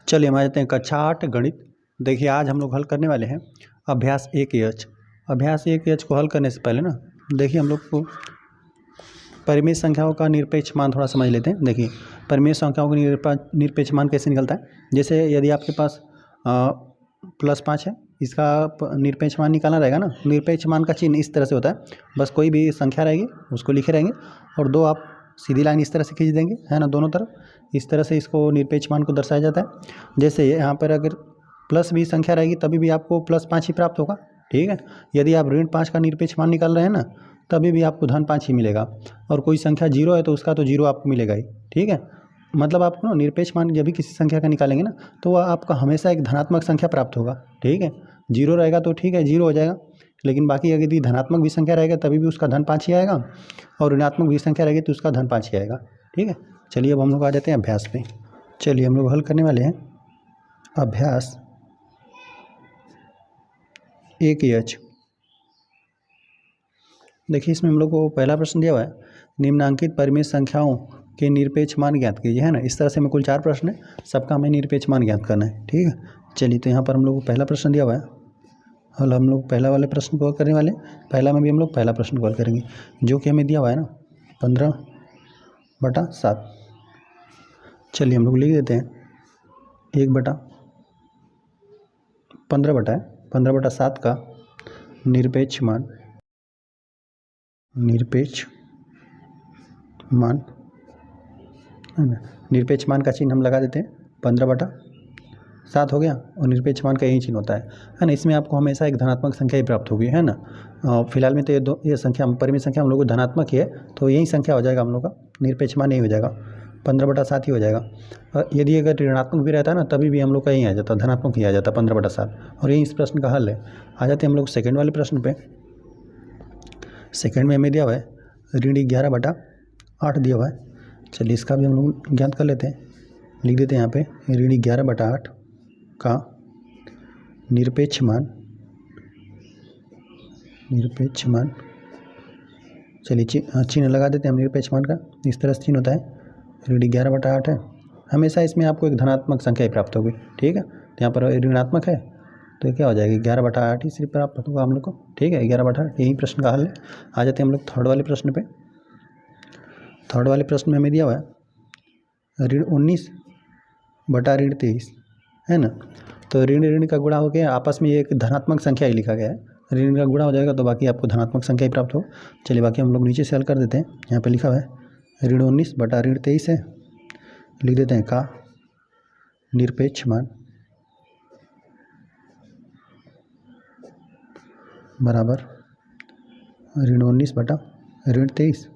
चलिए हम आ जाते हैं कक्षा 8 गणित। देखिए आज हम लोग हल करने वाले हैं अभ्यास 1H। अभ्यास 1H को हल करने से पहले ना देखिए हम लोग को परिमेय संख्याओं का निरपेक्ष मान थोड़ा समझ लेते हैं। देखिए परिमेय संख्याओं का निरपेक्ष मान कैसे निकलता है। जैसे यदि आपके पास +5 है, इसका निरपेक्ष मान निकालना रहेगा ना। निरपेक्ष मान का चिन्ह इस तरह से होता है, बस कोई भी संख्या रहेगी उसको लिखे रहेंगे और दो आप सीधी लाइन इस तरह से खींच देंगे, है ना, दोनों तरफ। इस तरह से इसको निरपेक्ष मान को दर्शाया जाता है। जैसे यहाँ पर अगर प्लस भी संख्या रहेगी तभी भी आपको +5 ही प्राप्त होगा, ठीक है। यदि आप ऋण 5 का निरपेक्ष मान निकाल रहे हैं ना, तभी भी आपको धन 5 ही मिलेगा। और कोई संख्या 0 है तो उसका तो 0 आपको मिलेगा ही, ठीक है। मतलब आप ना निरपेक्ष मान जब भी किसी संख्या का निकालेंगे ना, तो वह आपका हमेशा एक धनात्मक संख्या प्राप्त होगा, ठीक है। 0 रहेगा तो ठीक है, 0 हो जाएगा, लेकिन बाकी यदि धनात्मक भी संख्या रहेगा तभी भी उसका धन 5 ही आएगा, और ऋणात्मक भी संख्या रहेगी तो उसका धन 5 ही आएगा, ठीक है। चलिए अब हम लोग आ जाते हैं अभ्यास पे। चलिए हम लोग हल करने वाले हैं अभ्यास 1H। देखिए इसमें हम लोग को पहला प्रश्न दिया हुआ है, निम्नांकित परिमेय संख्याओं के निरपेक्ष मान ज्ञात कीजिए, है ना। इस तरह से हमें कुल 4 प्रश्न है, सबका हमें निरपेक्ष मान ज्ञात करना है, ठीक है। चलिए तो यहाँ पर हम लोग को पहला प्रश्न दिया हुआ है, हल हम लोग पहला वाले प्रश्न को हल करने वाले हैं। पहला में भी हम लोग पहला प्रश्न को हल करेंगे, जो कि हमें दिया हुआ है ना 15/7। चलिए हम लोग लिख देते हैं 15/7 का निरपेक्ष मान है ना। निरपेक्ष मान का चिन्ह हम लगा देते हैं, 15/7 हो गया, और निरपेक्ष मान का यही चिन्ह होता है ना। इसमें आपको हमेशा एक धनात्मक संख्या ही प्राप्त होगी, है ना। फिलहाल में तो ये संख्या परिमेय संख्या हम लोग को धनात्मक ही है, तो यही संख्या हो जाएगा हम लोग का निरपेक्ष मान, यही हो जाएगा 15/7 ही हो जाएगा। यदि अगर ऋणात्मक भी रहता है ना, तभी भी हम लोग का यही आ जाता, धनात्मक ही आ जाता 15/7, और यही इस प्रश्न का हल है। आ जाते हैं हम लोग सेकेंड वाले प्रश्न पे। सेकेंड में हमें दिया हुआ है ऋण 11/8 दिया हुआ है। चलिए इसका भी हम लोग ज्ञात कर लेते हैं, लिख देते हैं यहाँ पे ऋण 11/8 का निरपेक्ष मान चलिए चिन्ह लगा देते हैं हम निरपेक्ष मान का। इस तरह से चिन्ह होता है, ऋण 11/8 है, हमेशा इसमें आपको एक धनात्मक संख्या ही प्राप्त होगी, ठीक है। तो यहाँ पर ऋणात्मक है तो क्या हो जाएगी 11/8 ही सिर्फ प्राप्त होगा हम लोग को, ठीक है। 11/8 यही प्रश्न का हल है। आ जाते हैं हम लोग थर्ड वाले प्रश्न पे। थर्ड वाले प्रश्न में हमें दिया हुआ है ऋण 19/23, है ना। तो ऋण का गुणा हो गया, आपस में एक धनात्मक संख्या ही लिखा गया है। ऋण का गुणा हो जाएगा तो बाकी आपको धनात्मक संख्या ही प्राप्त हो। चलिए बाकी हम लोग नीचे से हल कर देते हैं। यहाँ पे लिखा हुआ है ऋण 19/23 है, लिख देते हैं का निरपेक्ष मान बराबर ऋण 19/23।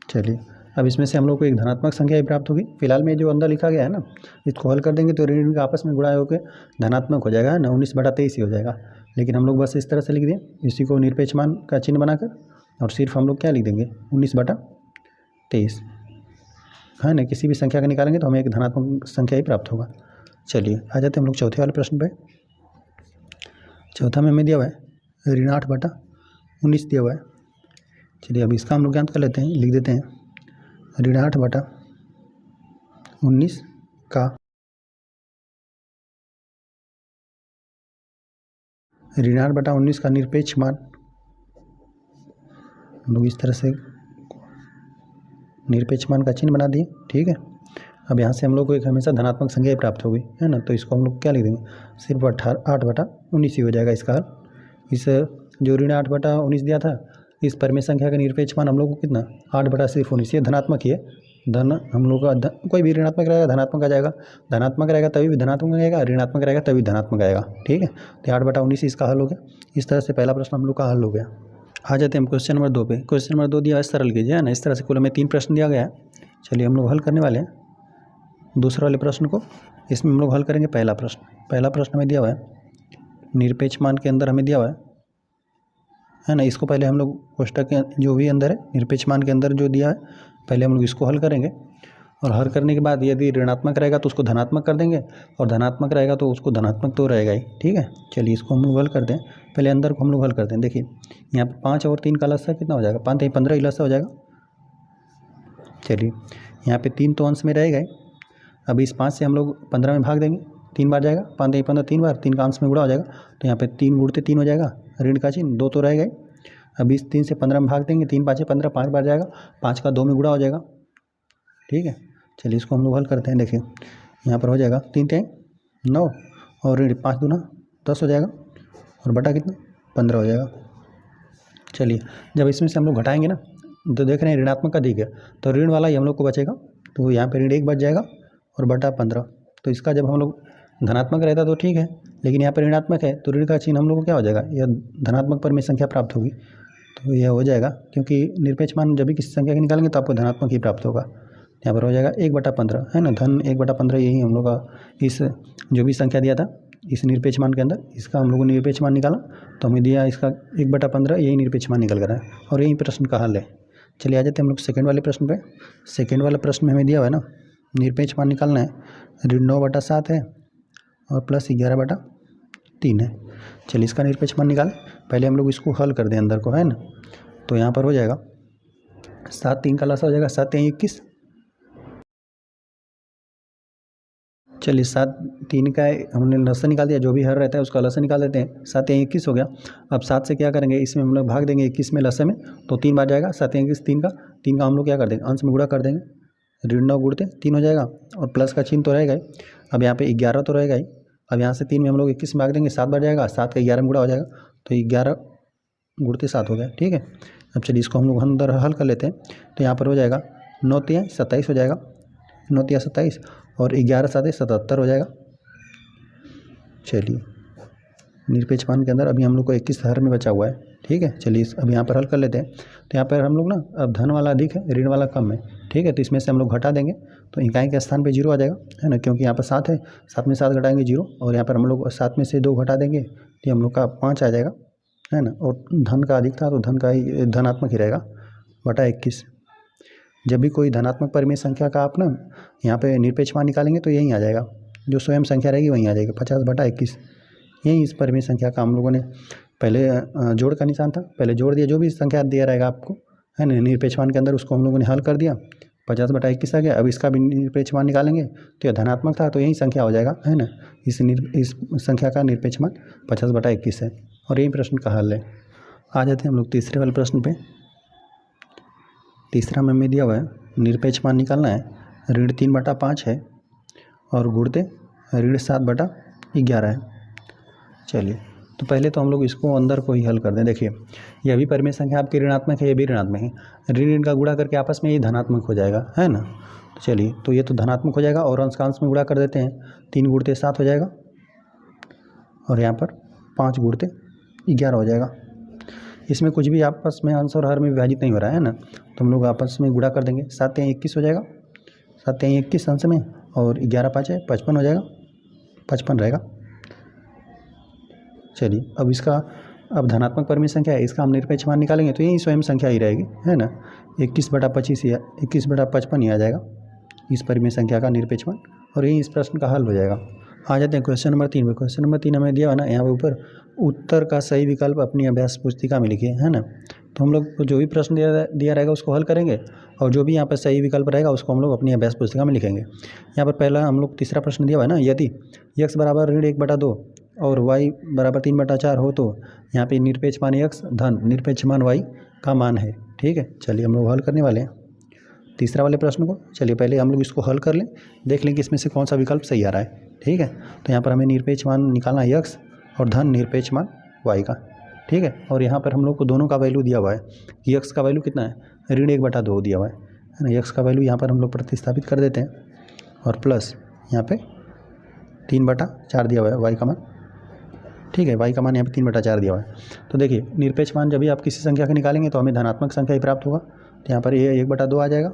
चलिए अब इसमें से हम लोग को एक धनात्मक संख्या ही प्राप्त होगी। फिलहाल में जो अंदर लिखा गया है ना, इसको हल कर देंगे तो ऋण का आपस में गुणा होकर धनात्मक हो जाएगा ना, 19/23 ही हो जाएगा। लेकिन हम लोग बस इस तरह से लिख दें, इसी को निरपेक्ष मान का चिन्ह बनाकर, और सिर्फ हम लोग क्या लिख देंगे 19/23, है ना। किसी भी संख्या का निकालेंगे तो हमें एक धनात्मक संख्या ही प्राप्त होगा। चलिए आ जाते हैं हम लोग चौथे वाले प्रश्न पे। चौथा में हमें दिया हुआ है ऋण 8/19 दिया हुआ है। चलिए अब इसका हम लोग ज्ञात कर लेते हैं, लिख देते हैं ऋण 8/19 का ऋण 8/19 का निरपेक्ष मान। हम लोग इस तरह से निरपेक्ष मान का चिन्ह बना दिए, ठीक है। अब यहाँ से हम लोग को एक हमेशा धनात्मक संख्या ही प्राप्त होगी, है ना। तो इसको हम लोग क्या लिख देंगे, सिर्फ 8/19 ही हो जाएगा इसका हल। इस जो ऋण 8/19 दिया था, इस परिमेय संख्या का निरपेक्ष मान हम लोग को कितना 8/19, ये धनात्मक ही है। धन हम लोग का कोई भी ऋणात्मक रहेगा धनात्मक आ जाएगा, धनात्मक रहेगा तभी भी धनात्मक आएगा, ऋणात्मक रहेगा तभी धनात्मक आएगा, ठीक है। तो 8/19 इसका हल हो गया। इस तरह से पहला प्रश्न हम लोग का हल हो गया। आ जाते हैं हम क्वेश्चन नंबर 2 पे। क्वेश्चन नंबर 2 दिया है सरल कीजिए, है ना। इस तरह से कुल हमें 3 प्रश्न दिया गया है। चलिए हम लोग हल करने वाले हैं दूसरे वाले प्रश्न को। इसमें हम लोग हल करेंगे पहला प्रश्न। पहला प्रश्न हमें दिया हुआ है निरपेक्ष मान के अंदर हमें दिया हुआ है ना। इसको पहले हम लोग कोष्टक के जो भी अंदर है निरपेक्ष मान के अंदर जो दिया है, पहले हम लोग इसको हल करेंगे, और हल करने के बाद यदि ऋणात्मक रहेगा तो उसको धनात्मक कर देंगे, और धनात्मक रहेगा तो उसको धनात्मक तो रहेगा ही, ठीक है। चलिए इसको हम लोग हल करते हैं, पहले अंदर को हम लोग हल करते हैं। देखिए यहाँ पे 5 और 3 का लस्सा कितना हो जाएगा, 5 15 ही लस्सा हो जाएगा। चलिए यहाँ पे 3 तो अंश में रहेगा ही, अब इस 5 से हम लोग 15 में भाग देंगे, 3 बार जाएगा, 5 15 3 बार, 3 का अंश में गुणा हो जाएगा, तो यहाँ पे 3 गुणते 3 हो जाएगा, ऋण का चिन्ह 2 तो रह गए। अब इस 3 से 15 में भाग देंगे, 3 5 15, 5 बार जाएगा, 5 का 2 में गुणा हो जाएगा। ठीक है, चलिए इसको हम लोग हल करते हैं। देखिए यहाँ पर हो जाएगा 3 3 9 और ऋण 5 दूना 10 हो जाएगा और बटा कितना 15 हो जाएगा। चलिए जब इसमें से हम लोग घटाएंगे ना तो देख रहे हैं ऋणात्मक अधिक है, तो ऋण वाला ही हम लोग को बचेगा, तो यहाँ पे ऋण 1 बच जाएगा और बटा 15। तो इसका जब हम लोग धनात्मक रहता तो ठीक है, लेकिन यहाँ पर ऋणात्मक है तो ऋण का चिन्ह हम लोग को क्या हो जाएगा, यह धनात्मक पर में संख्या प्राप्त होगी, तो यह हो जाएगा, क्योंकि निरपेक्ष मान जब भी किसी संख्या के निकालेंगे तो आपको धनात्मक ही प्राप्त होगा। यहाँ पर हो जाएगा 1/15 है ना, धन 1/15, यही हम लोग का इस जो भी संख्या दिया था इस निरपेक्ष मान के अंदर, इसका हम लोगों ने निरपेक्ष मान निकाला तो हमें दिया इसका 1/15, यही निरपेक्ष मान निकल कर है और यही प्रश्न का हल है। चलिए आ जाते हैं हम लोग सेकंड वाले प्रश्न पे। सेकंड वाले प्रश्न में हमें दिया हुआ है ना निरपेक्ष मान निकालना है, ऋण 9/7 है और प्लस 11/3 है। चलिए इसका निरपेक्ष मान निकालें, पहले हम लोग इसको हल कर दें अंदर को, है ना। तो यहाँ पर हो जाएगा 7 3 का लसा हो जाएगा 7 3 21। चलिए 7 3 का हमने लसा निकाल दिया, जो भी हर रहता है उसका लसा निकाल देते हैं। 7 3 21 हो गया। अब 7 से क्या करेंगे, इसमें हम लोग भाग देंगे 21 में लसे में, तो 3 बार जाएगा, 7 21 3 का हम लोग क्या कर देंगे अंश में गुणा कर देंगे, ऋण 9 गुणते 3 हो जाएगा और प्लस का चिन्ह तो रहेगा ही। अब यहाँ पे 11 तो रहेगा ही। अब यहाँ से 3 में हम लोग 21 में भाग देंगे, 7 बार जाएगा, 7 का 11 में गुणा हो जाएगा, तो 11 गुणते 7 हो गया। ठीक है, अब चलिए इसको हम लोग अंदर हल कर लेते हैं। तो यहाँ पर हो जाएगा 9 3 27 हो जाएगा, 9 3 27 और 11 7 77 हो जाएगा। चलिए निरपेक्ष मान के अंदर अभी हम लोग को 21 हर में बचा हुआ है। ठीक है, चलिए अब यहाँ पर हल कर लेते हैं। तो यहाँ पर हम लोग ना अब धन वाला अधिक है, ऋण वाला कम है। ठीक है, तो इसमें से हम लोग घटा देंगे तो इकाई के स्थान पे 0 आ जाएगा, है ना, क्योंकि यहाँ पर 7 है, 7 में 7 घटाएंगे 0 और यहाँ पर हम लोग 7 में से 2 घटा देंगे तो हम लोग का 5 आ जाएगा, है ना। और धन का अधिक था तो धन का ही धनात्मक ही रहेगा, बटा 21। जब भी कोई धनात्मक परिमेय संख्या का आप ना यहाँ पे निरपेक्ष मान निकालेंगे तो यही आ जाएगा, जो स्वयं संख्या रहेगी वहीं आ जाएगी 50/21। यही इस परिमेय संख्या का हम लोगों ने पहले जोड़ का निशान था, पहले जोड़ दिया, जो भी संख्या दिया रहेगा आपको, है ना, निरपेक्ष मान के अंदर उसको हम लोगों ने हल कर दिया, 50/21 आ गया। अब इसका भी निरपेक्ष मान निकालेंगे तो यह धनात्मक था तो यही संख्या हो जाएगा, है ना। इस संख्या का निरपेक्ष मान 50/21 है और यही प्रश्न का हल है। आ जाते हैं हम लोग तीसरे वाले प्रश्न पे। तीसरा में हमें दिया हुआ है निरपेक्ष मान निकालना है, ऋण 3/5 है और गुणते ऋण 7/11 है। चलिए तो पहले तो हम लोग इसको अंदर को ही हल कर दें। देखिए यह भी परिमेय संख्या आपकी ऋणात्मक है, ये भी ऋणात्मक है, ऋण का गुणा करके आपस में ये धनात्मक हो जाएगा, है ना। तो चलिए तो ये तो धनात्मक हो जाएगा और अंश का अंश में गुणा कर देते हैं, 3 गुणते 7 हो जाएगा और यहाँ पर 5 गुणते 11 हो जाएगा। इसमें कुछ भी आपस में अंश और हर में विभाजित नहीं हो रहा है ना, तो हम लोग आपस में गुणा कर देंगे, 7 3 21 हो जाएगा, 7 3 21 अंश में और 11 5 है 55 हो जाएगा, 55 रहेगा। चलिए अब इसका अब धनात्मक परिमेय संख्या है, इसका हम निरपेक्ष मान निकालेंगे तो यही स्वयं संख्या ही रहेगी, है ना, 21/25 या 21/55 ही आ जाएगा इस परिमेय संख्या का निरपेक्ष मान और यही इस प्रश्न का हल हो जाएगा। आ जाते हैं क्वेश्चन नंबर 3 में। क्वेश्चन नंबर 3 हमें दिया है ना, यहाँ पे ऊपर उत्तर का सही विकल्प अपनी अभ्यास पुस्तिका में लिखिए, है ना। तो हम लोग को जो भी प्रश्न दिया रहेगा उसको हल करेंगे और जो भी यहाँ पर सही विकल्प रहेगा उसको हम लोग अपनी अभ्यास पुस्तिका में लिखेंगे। यहाँ पर पहला हम लोग तीसरा प्रश्न दिया हुआ है ना, यदि x बराबर ऋण 1/2 और y बराबर 3/4 हो तो यहाँ पे निरपेक्ष मान x धन निरपेक्ष मान y का मान है। ठीक है, चलिए हम लोग हल करने वाले हैं तीसरा वाले प्रश्न को। चलिए पहले हम लोग इसको हल कर लें, देख लें कि इसमें से कौन सा विकल्प सही आ रहा है। ठीक है, तो यहाँ पर हमें निरपेक्ष मान निकालना है x और धन निरपेक्ष मान y का। ठीक है, और यहाँ पर हम लोग को दोनों का वैल्यू दिया हुआ है कि x का वैल्यू कितना है, ऋण 1/2 दिया हुआ है ना, x का वैल्यू यहाँ पर हम लोग प्रतिस्थापित कर देते हैं और प्लस यहाँ पे 3/4 दिया हुआ है y का मान। ठीक है, y का मान यहाँ पे 3/4 दिया हुआ है। तो देखिए निरपेक्ष मान जब भी आप किसी संख्या का निकालेंगे तो हमें धनात्मक संख्या ही प्राप्त होगा, तो यहाँ पर ये 1/2 आ जाएगा।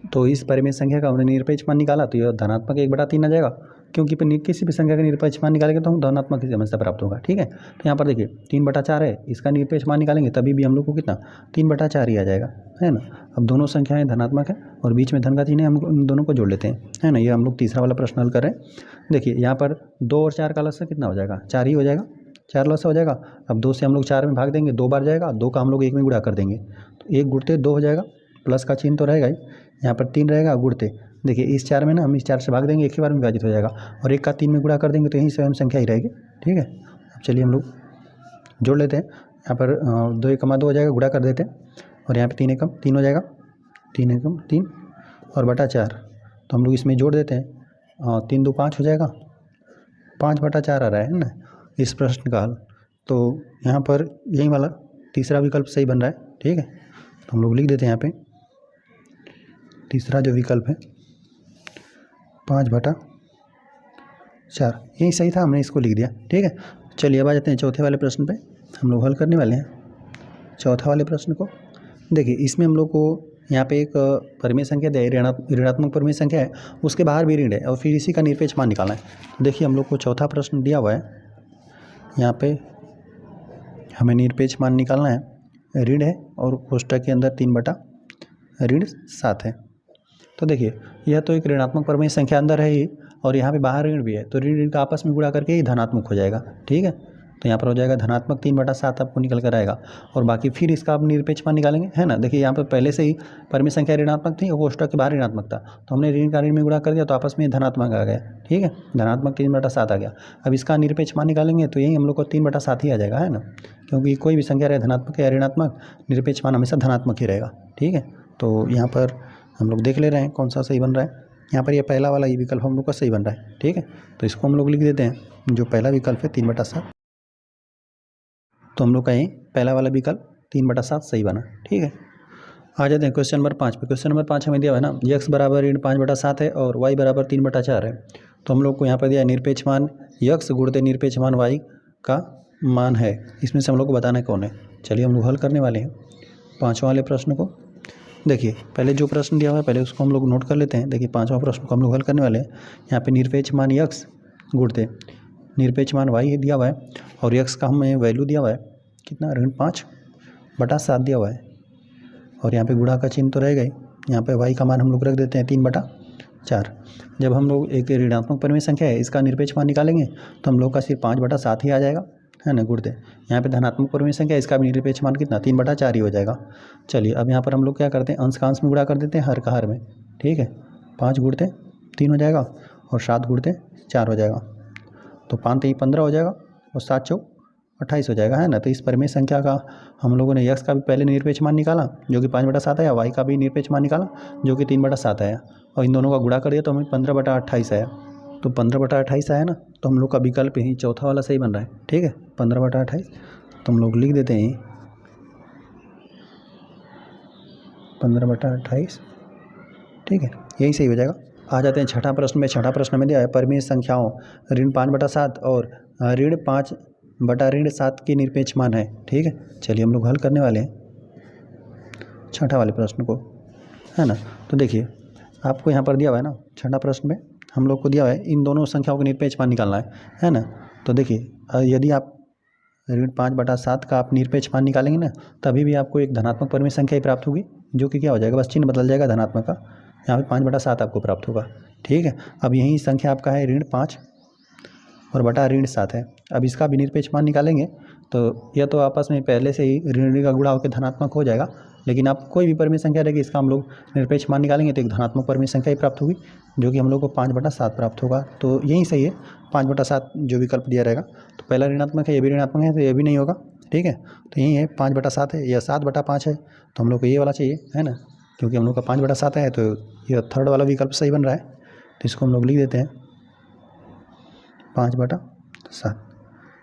तो इस परिमेय संख्या का हमने निरपेक्ष मान निकाला तो यह धनात्मक 1/3 आ जाएगा, क्योंकि किसी भी संख्या का निरपेक्ष मान निकालेंगे तो हम धनात्मक की समस्या प्राप्त होगा। ठीक है, तो यहाँ पर देखिए 3/4 है, इसका निरपेक्ष मान निकालेंगे तभी भी हम लोग को कितना 3/4 ही आ जाएगा, है ना। अब दोनों संख्याएं धनात्मक है और बीच में धन का चिन्ह है, हम इन दोनों को जोड़ लेते हैं, है ना। ये हम लोग तीसरा वाला प्रश्न हल कर रहे हैं। देखिए यहाँ पर 2 और 4 का लसा कितना हो जाएगा, 4 ही हो जाएगा, 4 लसा हो जाएगा। अब 2 से हम लोग 4 में भाग देंगे, 2 बार जाएगा, 2 का हम लोग 1 में गुणा कर देंगे तो 1 गुणते 2 हो जाएगा, प्लस का चिन्ह तो रहेगा ही, यहाँ पर 3 रहेगा गुणते देखिए इस 4 में ना हम इस 4 से भाग देंगे, एक ही बार में विभाजित हो जाएगा, और 1 का 3 में गुणा कर देंगे तो यही स्वयं संख्या ही रहेगी। ठीक है, अब चलिए हम लोग जोड़ लेते हैं। यहाँ पर 2 एकम 2 हो जाएगा, गुणा कर देते हैं, और यहाँ पे 3 एकम 3 हो जाएगा, 3 एकम 3 और बटा 4, तो हम लोग इसमें जोड़ देते हैं। 3 2 5 हो जाएगा, 5 बटा 4 आ रहा है ना इस प्रश्न का हल। तो यहाँ पर यही वाला तीसरा विकल्प सही बन रहा है। ठीक है, तो हम लोग लिख देते हैं यहाँ पे तीसरा जो विकल्प है 5 बटा 4, यही सही था, हमने इसको लिख दिया। ठीक है, चलिए अब आ जाते हैं चौथे वाले प्रश्न पे, हम लोग हल करने वाले हैं चौथा वाले प्रश्न को। देखिए इसमें हम लोग को यहाँ पे एक परिमेय संख्या दी है, ऋणात्मक परिमेय संख्या है, उसके बाहर भी ऋण है, और फिर इसी का निरपेक्ष मान निकालना है। देखिए हम लोग को चौथा प्रश्न दिया हुआ है, यहाँ पे हमें निरपेक्ष मान निकालना है, ऋण है और कोष्ठक के अंदर 3 बटा ऋण 7 है। तो देखिए यह तो एक ऋणात्मक परिमेय संख्या अंदर है ही, और यहाँ पे बाहर ऋण भी है, तो ऋण का आपस में गुणा करके ही धनात्मक हो जाएगा। ठीक है, तो यहाँ पर हो जाएगा धनात्मक 3 बटा 7 आपको निकल कर आएगा, और बाकी फिर इसका आप निरपेक्ष मान निकालेंगे, है ना। देखिए यहाँ पर पहले से ही परिमेय संख्या ऋणात्मक थी और कोष्ठक के बाहर ऋणात्मक था, तो हमने ऋण का ऋण में गुणा कर दिया तो आपस में धनात्मक आ गया। ठीक है, धनात्मक 3 बटा 7 आ गया। अब इसका निरपेक्ष मान निकालेंगे तो यही हम लोग को 3 बटा 7 ही आ जाएगा, है ना, क्योंकि कोई भी संख्या रहे धनात्मक या ऋणात्मक, निरपेक्ष मान हमेशा धनात्मक ही रहेगा। ठीक है, तो यहाँ पर हम लोग देख ले रहे हैं कौन सा सही बन रहा है। यहाँ पर ये पहला वाला ये विकल्प हम लोग का सही बन रहा है। ठीक है, तो इसको हम लोग लिख देते हैं, जो पहला विकल्प है 3 बटा 7, तो हम लोग का ये पहला वाला विकल्प 3 बटा 7 सही बना। ठीक है, आ जाते हैं क्वेश्चन नंबर 5 पे। क्वेश्चन नंबर 5 हमें दिया है ना, x बराबर ऋण 5 बटा 7 है और y बराबर 3 बटा 4 है। तो हम लोग को यहाँ पर दिया है निरपेक्ष मान x गुणित निरपेक्ष मान y का मान है, इसमें से हम लोग को बताना है कौन है। चलिए हम लोग हल करने वाले हैं पाँचवां वाले प्रश्न को। देखिए पहले जो प्रश्न दिया हुआ है पहले उसको हम लोग नोट कर लेते हैं। देखिए पाँचवां प्रश्न को हम लोग हल करने वाले हैं। यहाँ पे निरपेक्ष मान x गुणित निरपेक्ष मान y दिया हुआ है, और x का हमें वैल्यू दिया हुआ है कितना, ऋण 5 बटा 7 दिया हुआ है, और यहाँ पे गुणा का चिन्ह तो रहेगा ही। यहाँ पे y का मान हम लोग रख देते हैं 3 बटा 4। जब हम लोग एक ऋणात्मक परिमेय संख्या है इसका निरपेक्ष मान निकालेंगे तो हम लोग का सिर्फ 5 बटा 7 ही आ जाएगा, है ना, गुणित यहाँ पे धनात्मक परिमेय संख्या इसका भी निरपेक्ष मान कितना 3 बटा 4 ही हो जाएगा। चलिए अब यहाँ पर हम लोग क्या करते हैं, अंश का अंश में गुणा कर देते हैं, हर का हर में। ठीक है, 5 गुणित 3 हो जाएगा और 7 गुणित 4 हो जाएगा, तो 5 3 15 हो जाएगा और 7 चौक 28 हो जाएगा, है ना। तो इस परिमेय संख्या का हम लोगों ने x का भी पहले निरपेक्ष मान निकाला जो कि 5 बटा 7 आया, y का भी निरपेक्ष मान निकाला जो कि 3 बटा 7 आया, और इन दोनों का गुणा कर दिया तो हमें 15 बटा 28 आया। तो 15 बटा 28 आया ना, तो हम लोग का विकल्प यही चौथा वाला सही बन रहा है। ठीक है, 15 बटा 28, तो हम लोग लिख देते हैं 15 बटा 28। ठीक है, यही सही हो जाएगा। आ जाते हैं छठा प्रश्न में। छठा प्रश्न में दिया है परिमेय संख्याओं ऋण 5 बटा 7 और ऋण 5 बटा ऋण 7 के निरपेक्ष मान है। ठीक है, चलिए हम लोग हल करने वाले हैं छठा वाले प्रश्न को, है ना। तो देखिए आपको यहाँ पर दिया हुआ है ना, छठा प्रश्न में हम लोग को दिया हुआ है इन दोनों संख्याओं का निरपेक्ष मान निकालना है ना। तो देखिए यदि आप ऋण 5 बटा 7 का आप निरपेक्ष मान निकालेंगे ना, तभी भी आपको एक धनात्मक परिमेय संख्या ही प्राप्त होगी, जो कि क्या हो जाएगा, बस चिन्ह बदल जाएगा धनात्मक का, यहाँ पे 5 बटा 7 आपको प्राप्त होगा। ठीक है, अब यही संख्या आपका है ऋण 5 और बटा ऋण 7 है। अब इसका भी निरपेक्ष मान निकालेंगे तो यह तो आपस में पहले से ही ऋण का गुणा होकर धनात्मक हो जाएगा, लेकिन आप कोई भी परिमेय संख्या रहेगी इसका हम लोग निरपेक्ष मान निकालेंगे तो एक धनात्मक परिमेय संख्या ही प्राप्त होगी, जो कि हम लोग को 5 बटा 7 प्राप्त होगा। तो यही सही है, 5 बटा 7 जो विकल्प दिया रहेगा। तो पहला ऋणात्मक है, ये भी ऋणात्मक है, तो ये भी नहीं होगा। ठीक है, तो यही है 5 बटा 7 है, या 7 बटा 5 है, तो हम लोग को ये वाला चाहिए, है ना, क्योंकि हम लोग का 5 बटा 7 है, तो ये थर्ड वाला विकल्प सही बन रहा है। तो इसको हम लोग लिख देते हैं 5 बटा 7,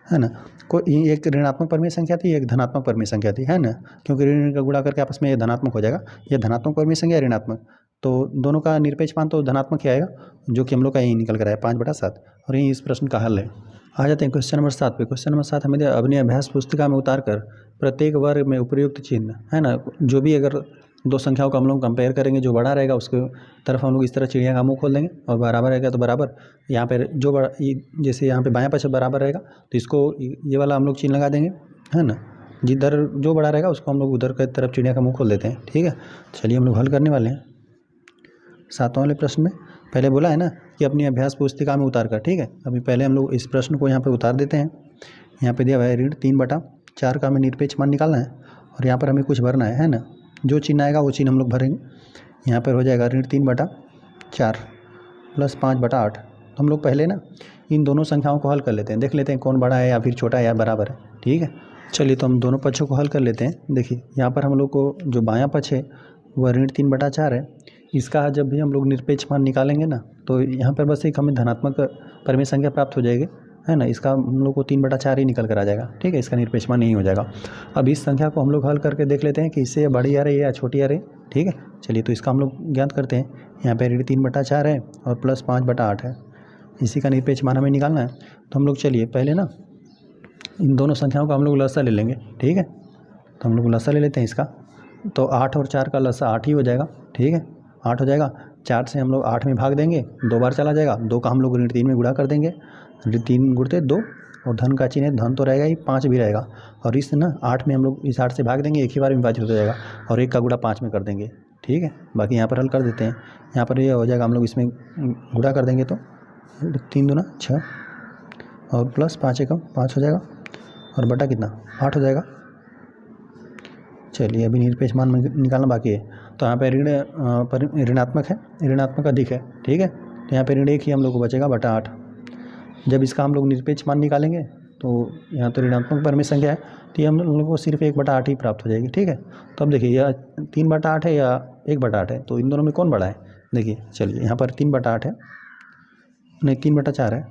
है ना। कोई एक ऋणात्मक परिमेय संख्या थी, एक धनात्मक परिमेय संख्या थी, है ना, क्योंकि ऋण का गुणा करके आपस में ये धनात्मक हो जाएगा। ये धनात्मक परिमेय संख्या ऋणात्मक, तो दोनों का निरपेक्ष मान तो धनात्मक ही आएगा, जो कि हम लोग का यही निकल कर आया 5 बटा 7, और यही इस प्रश्न का हल है। आ जाते हैं क्वेश्चन नंबर 7 पे। क्वेश्चन नंबर 7 हमें अपनी अभ्यास पुस्तिका में उतार कर प्रत्येक वर्ग में उपयुक्त चिन्ह, है ना, जो भी अगर दो संख्याओं को हम लोग कंपेयर करेंगे, जो बड़ा रहेगा उसके तरफ हम लोग इस तरह चिड़िया का मुंह खोल देंगे, और बराबर रहेगा तो बराबर, यहाँ पर जो बड़ा जैसे यहाँ पे बायां पक्ष बराबर रहेगा तो इसको ये वाला हम लोग चिन्ह लगा देंगे, है ना। जिधर जो बड़ा रहेगा उसको हम लोग उधर की तरफ चिड़िया का मुंह खोल देते हैं। ठीक है, चलिए हम लोग हल करने वाले हैं 7वां वाले प्रश्न में। पहले बोला है ना कि अपनी अभ्यास पुस्तिका में उतार कर, ठीक है, अभी पहले हम लोग इस प्रश्न को यहाँ पर उतार देते हैं। यहाँ पे दिया हुआ है ऋण 3 बटा 4 का हमें निरपेक्ष मान निकालना है, और यहाँ पर हमें कुछ भरना है ना, जो चिन्ह आएगा वो चिन्ह हम लोग भरेंगे। यहाँ पर हो जाएगा ऋण 3 बटा 4 प्लस 5/8। तो हम लोग पहले ना इन दोनों संख्याओं को हल कर लेते हैं, देख लेते हैं कौन बड़ा है या फिर छोटा है या बराबर है। ठीक है, चलिए तो हम दोनों पक्षों को हल कर लेते हैं। देखिए यहाँ पर हम लोग को जो बायां पक्ष है वह ऋण 3/4 है। इसका जब भी हम लोग निरपेक्ष मान निकालेंगे ना तो यहाँ पर बस एक हमें धनात्मक परिमेय संख्या प्राप्त हो जाएगी, है ना। इसका हम लोग को 3/4 ही निकल कर आ जाएगा। ठीक है, इसका निरपेक्ष मान नहीं हो जाएगा। अब इस संख्या को हम लोग हल करके देख लेते हैं कि इससे बड़ी आ रही है या छोटी आ रही है। ठीक है, चलिए तो इसका हम लोग ज्ञात करते हैं। यहाँ पे ऋण 3/4 है और प्लस 5/8 है, इसी का निरपेक्ष मान हमें निकालना है। तो हम लोग चलिए पहले ना इन दोनों संख्याओं का हम लोग लसा ले लेंगे। ठीक है, तो हम लोग लसा ले लेते हैं इसका। तो 8 और 4 का लसा 8 ही हो जाएगा। ठीक है, 8 हो जाएगा। 4 से हम लोग 8 में भाग देंगे, 2 बार चला जाएगा। 2 का हम लोग ऋण 3 में गुणा कर देंगे, ऋण 3 गुणते 2 और धन का चिन्ह है, धन तो रहेगा ही, 5 भी रहेगा। और इस ना 8 में हम लोग इस 8 से भाग देंगे, एक ही बार में विभाजित हो जाएगा और 1 का गुणा 5 में कर देंगे। ठीक है, बाकी यहाँ पर हल कर देते हैं। यहाँ पर ये हो जाएगा, हम लोग इसमें गुणा कर देंगे तो 3 दूना 6 और प्लस 5 एकम 5 हो जाएगा और बटा कितना 8 हो जाएगा। चलिए अभी निरपेक्ष मान निकालना बाकी है। तो यहाँ पे ऋणात्मक है, ऋणात्मक अधिक है। ठीक है, तो यहाँ पे ऋण 1 ही हम लोग को बचेगा बटा 8। जब इसका हम लोग निरपेक्ष मान निकालेंगे तो यहाँ तो ऋणात्मक परिमेय संख्या है, तो ये हम लोग को सिर्फ 1/8 ही प्राप्त हो जाएगी। ठीक है, तो अब देखिए यह 3/8 है या 1/8 है, तो इन दोनों में कौन बड़ा है। देखिए चलिए यहाँ पर 3/8 है, नहीं 3/4 है,